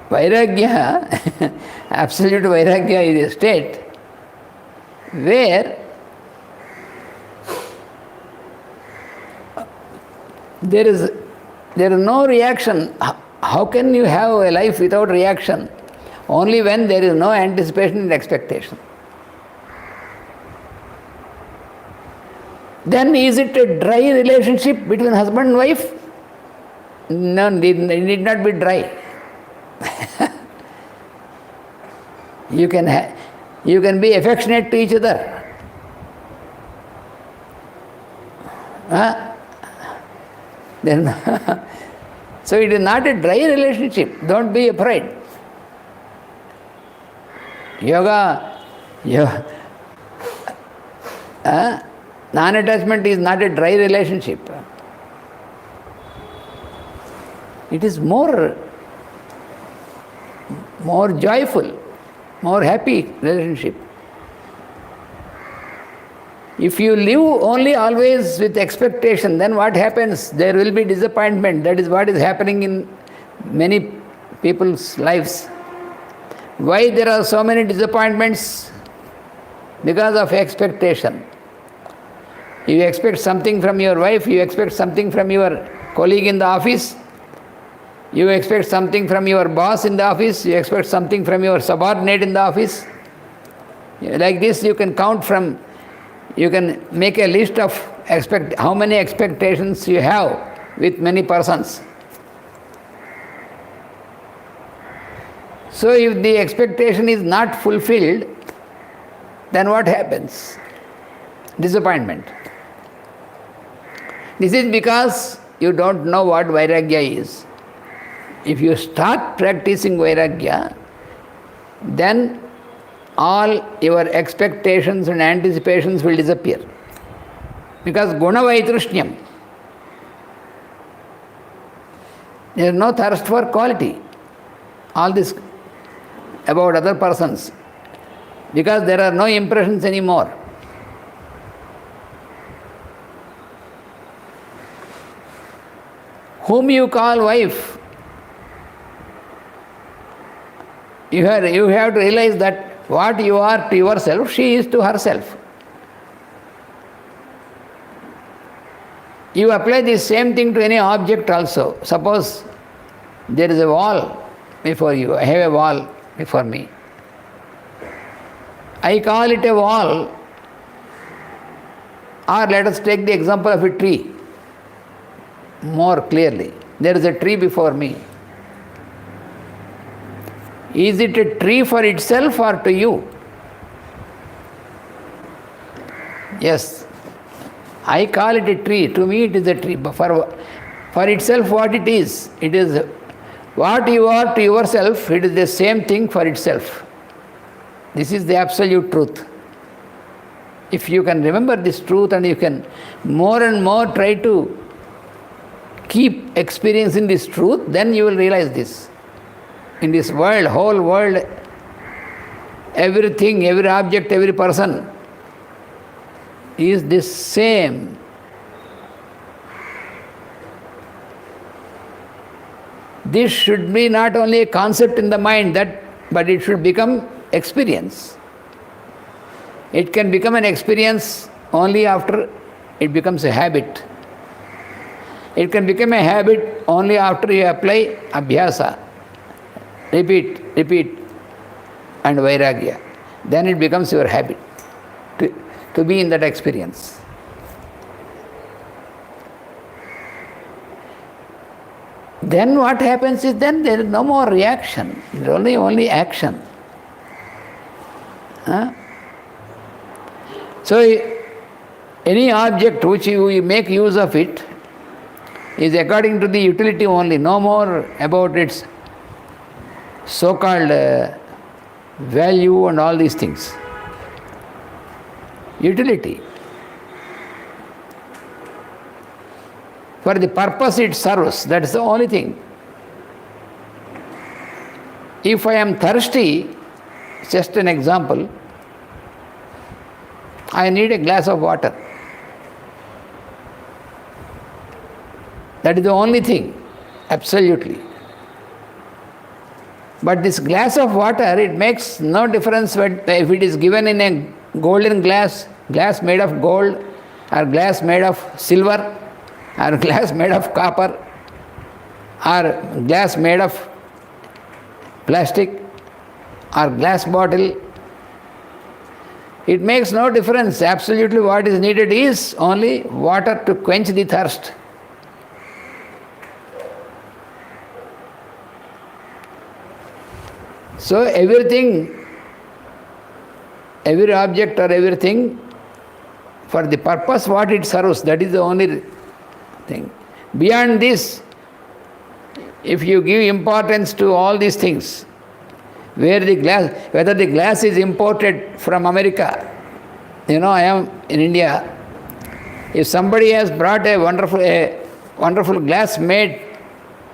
Vairagya, absolute Vairagya is a state where there is no reaction. How can you have a life without reaction? only when there is no anticipation and expectation. Then is it a dry relationship between husband and wife? No, it need not be dry. You can be affectionate to each other. Then so it is not a dry relationship. Don't be afraid. Non-attachment is not a dry relationship. It is more joyful, more happy relationship. If you live only always with expectation, then what happens? There will be disappointment. That is what is happening in many people's lives. Why there are so many disappointments? Because of expectation. You expect something from your wife, you expect something from your colleague in the office, you expect something from your boss in the office, you expect something from your subordinate in the office. Like this you can make a list of how many expectations you have with many persons. So if the expectation is not fulfilled, then what happens? Disappointment. This is because you don't know what Vairagya is. If you start practicing Vairagya, then all your expectations and anticipations will disappear. Because Guna Vaitrushnyam. There is no thirst for quality. All this about other persons. Because there are no impressions anymore. Whom you call wife, you have to realize that what you are to yourself, she is to herself. You apply the same thing to any object also. Suppose there is a wall before you. I have a wall before me. I call it a wall, or let us take the example of a tree more clearly. There is a tree before me. Is it a tree for itself or to you? Yes. I call it a tree. To me it is a tree. But for itself what it is what you are to yourself, it is the same thing for itself. This is the absolute truth. If you can remember this truth and you can more and more try to keep experiencing this truth, then you will realize this. In this world, whole world, everything, every object, every person is this same. This should be not only a concept in the mind, but it should become experience. It can become an experience only after it becomes a habit. It can become a habit only after you apply abhyasa. Repeat, and Vairagya. Then it becomes your habit to be in that experience. Then what happens is then there is no more reaction. There is only action. So any object which you make use of it is according to the utility only, no more about its so-called value and all these things. Utility. For the purpose it serves, that is the only thing. If I am thirsty, just an example, I need a glass of water. That is the only thing, absolutely. But this glass of water, it makes no difference if it is given in a golden glass made of gold, or glass made of silver, or glass made of copper, or glass made of plastic. or glass bottle, it makes no difference. Absolutely what is needed is only water to quench the thirst. So everything, every object or everything, for the purpose what it serves, that is the only thing. Beyond this, if you give importance to all these things, whether the glass is imported from America, I am in India, if somebody has brought a wonderful glass made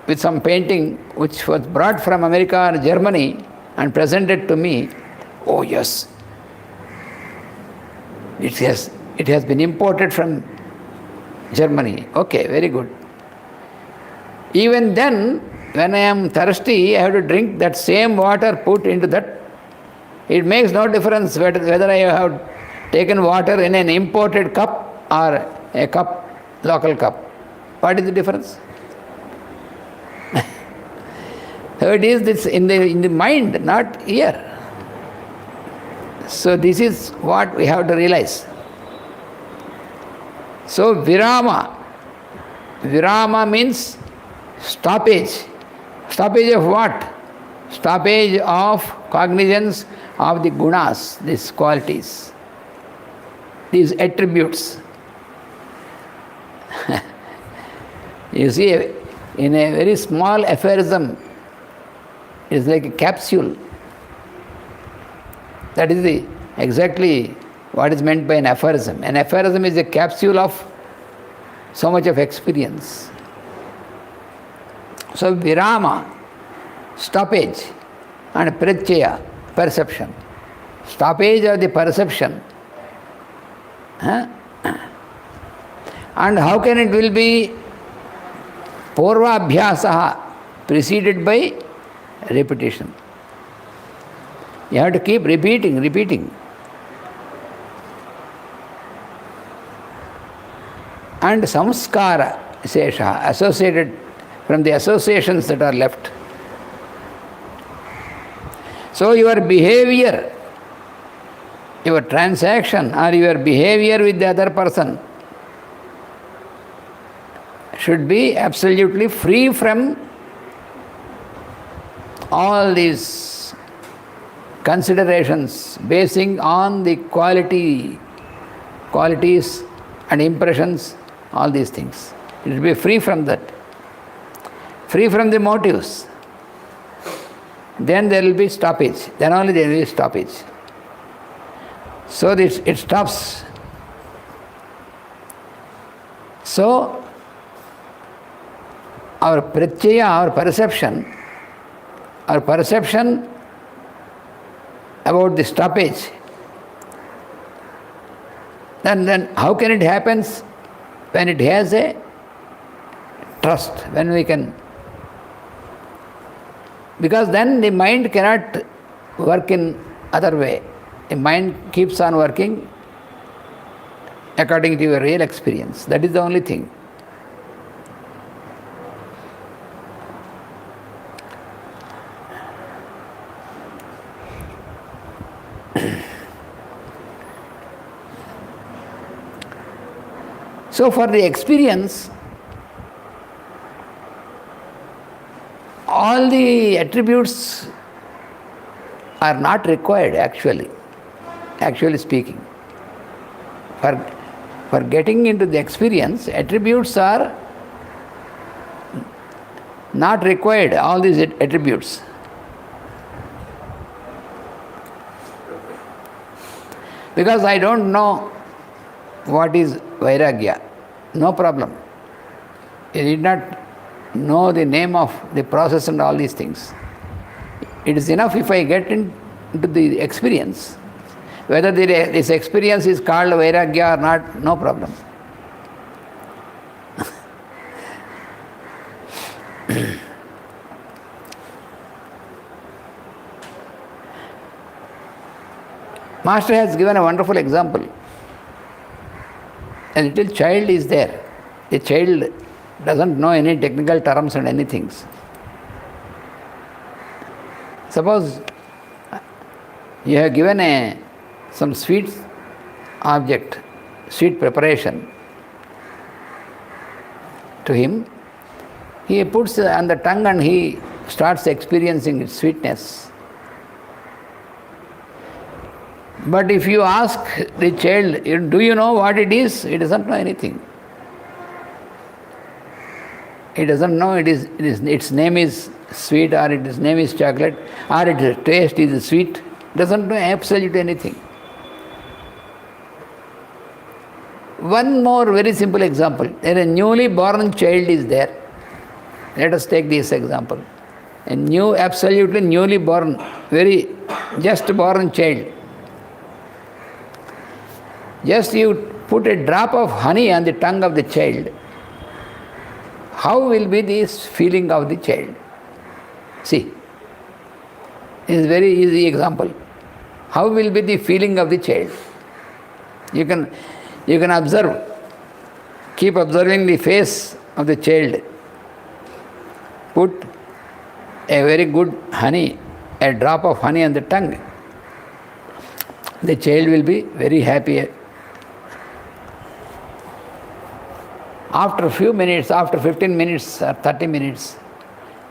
with some painting which was brought from America or Germany and presented to me, oh yes, it has been imported from Germany. Okay, very good. Even then, when I am thirsty, I have to drink that same water put into that. It makes no difference whether I have taken water in an imported cup or a cup, local cup. What is the difference? So it is this in the mind, not here. So this is what we have to realize. So virama means stoppage. Stoppage of what? Stoppage of cognizance of the gunas, these qualities, these attributes. You see, in a very small aphorism, it's like a capsule. That is exactly what is meant by an aphorism. An aphorism is a capsule of so much of experience. So virama, stoppage, and pratyaya, perception. Stoppage of the perception. And how can it will be purva abhyasaha, preceded by repetition. You have to keep repeating. And samskara, sesha, associated from the associations that are left. So your behavior, your transaction or your behavior with the other person should be absolutely free from all these considerations basing on the qualities and impressions, all these things. It will be free from that. Free from the motives. Then there will be stoppage. Then only there will be stoppage. So it stops. So our pratyaya, our perception about the stoppage, then how can it happen when it has a trust, when we can, because then the mind cannot work in other way. The mind keeps on working according to your real experience. That is the only thing. So for the experience, all the attributes are not required actually speaking. For getting into the experience, attributes are not required, all these attributes. Because I don't know what is vairagya, no problem. I did not know the name of the process and all these things. It is enough if I get into the experience. Whether this experience is called vairagya or not, no problem. Master has given a wonderful example. A little child is there. The child doesn't know any technical terms and anything. Suppose You have given some sweet object, sweet preparation to him. He puts on the tongue and he starts experiencing its sweetness. But if you ask the child, do you know what it is? He doesn't know anything. He doesn't know its name is sweet, or its name is chocolate, or its taste is sweet. Doesn't know absolutely anything. One more very simple example. A newly born child is there. Let us take this example. Absolutely newly born, just born child. Just you put a drop of honey on the tongue of the child. How will be this feeling of the child? See, this is a very easy example. How will be the feeling of the child? You can observe, keep observing the face of the child. Put a very good honey, a drop of honey on the tongue. The child will be very happy. After a few minutes, after 15 minutes or 30 minutes,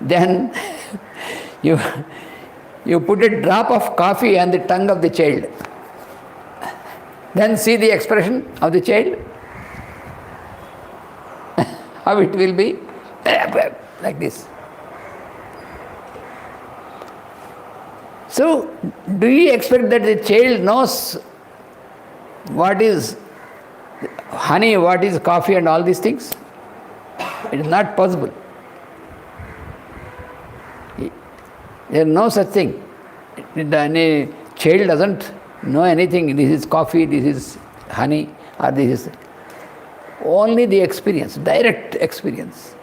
then you put a drop of coffee on the tongue of the child. Then see the expression of the child. How it will be? Like this. So, do you expect that the child knows what is honey, what is coffee and all these things? It is not possible. There is no such thing. Any child doesn't know anything. This is coffee, this is honey, or this is only the experience, direct experience.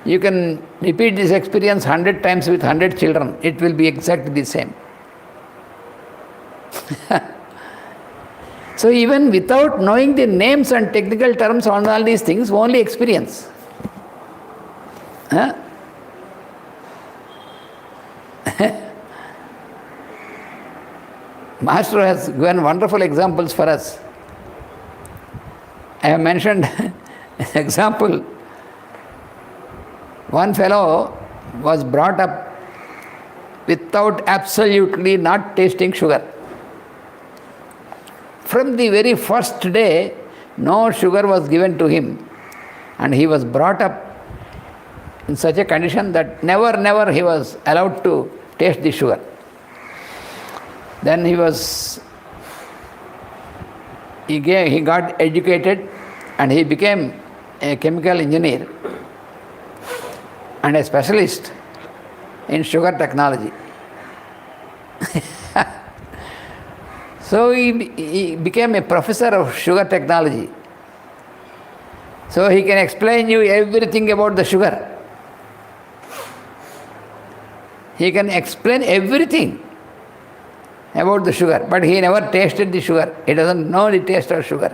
You can repeat this experience 100 times with 100 children. It will be exactly the same. So even without knowing the names and technical terms on all these things, only experience. Huh? Master has given wonderful examples for us. I have mentioned an example. One fellow was brought up without absolutely not tasting sugar. From the very first day, no sugar was given to him, and he was brought up in such a condition that never he was allowed to taste the sugar. Then he got educated, and he became a chemical engineer and a specialist in sugar technology. So he became a professor of sugar technology. So he can explain you everything about the sugar. He can explain everything about the sugar, but he never tasted the sugar. He doesn't know the taste of sugar.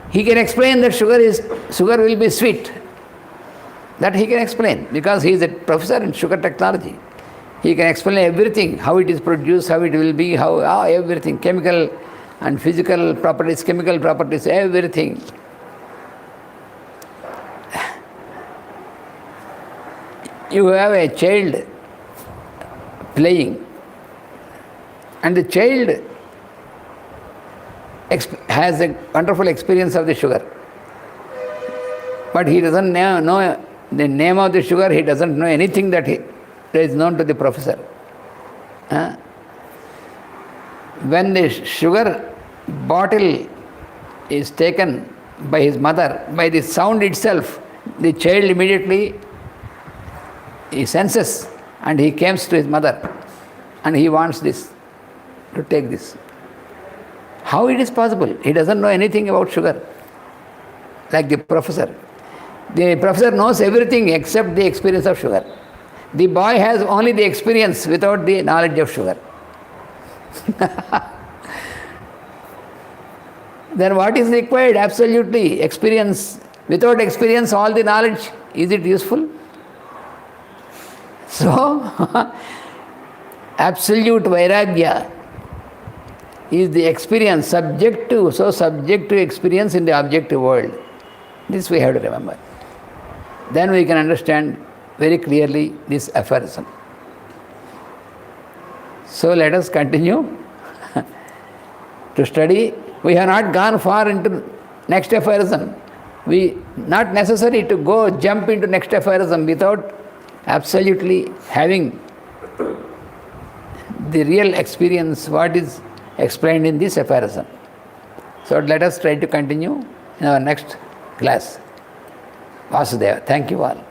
He can explain that sugar will be sweet. That he can explain because he is a professor in sugar technology. He can explain everything, how it is produced, how it will be, how everything, chemical and physical properties, chemical properties, everything. You have a child playing, and the child has a wonderful experience of the sugar. But he doesn't know the name of the sugar, he doesn't know anything that is known to the professor. When the sugar bottle is taken by his mother, by the sound itself, the child immediately he senses and he comes to his mother and he wants this, to take this. How it is possible? He doesn't know anything about sugar, like the professor. The professor knows everything except the experience of sugar. The boy has only the experience without the knowledge of sugar. Then what is required? Absolutely experience. Without experience, all the knowledge, is it useful? So, absolute vairagya is the experience, subjective, so subjective experience in the objective world. This we have to remember. Then we can understand very clearly this aphorism. So let us continue to study. We have not gone far into next aphorism. Not necessary to go jump into next aphorism without absolutely having the real experience, what is explained in this aphorism. So let us try to continue in our next class. Vasudeva, thank you all.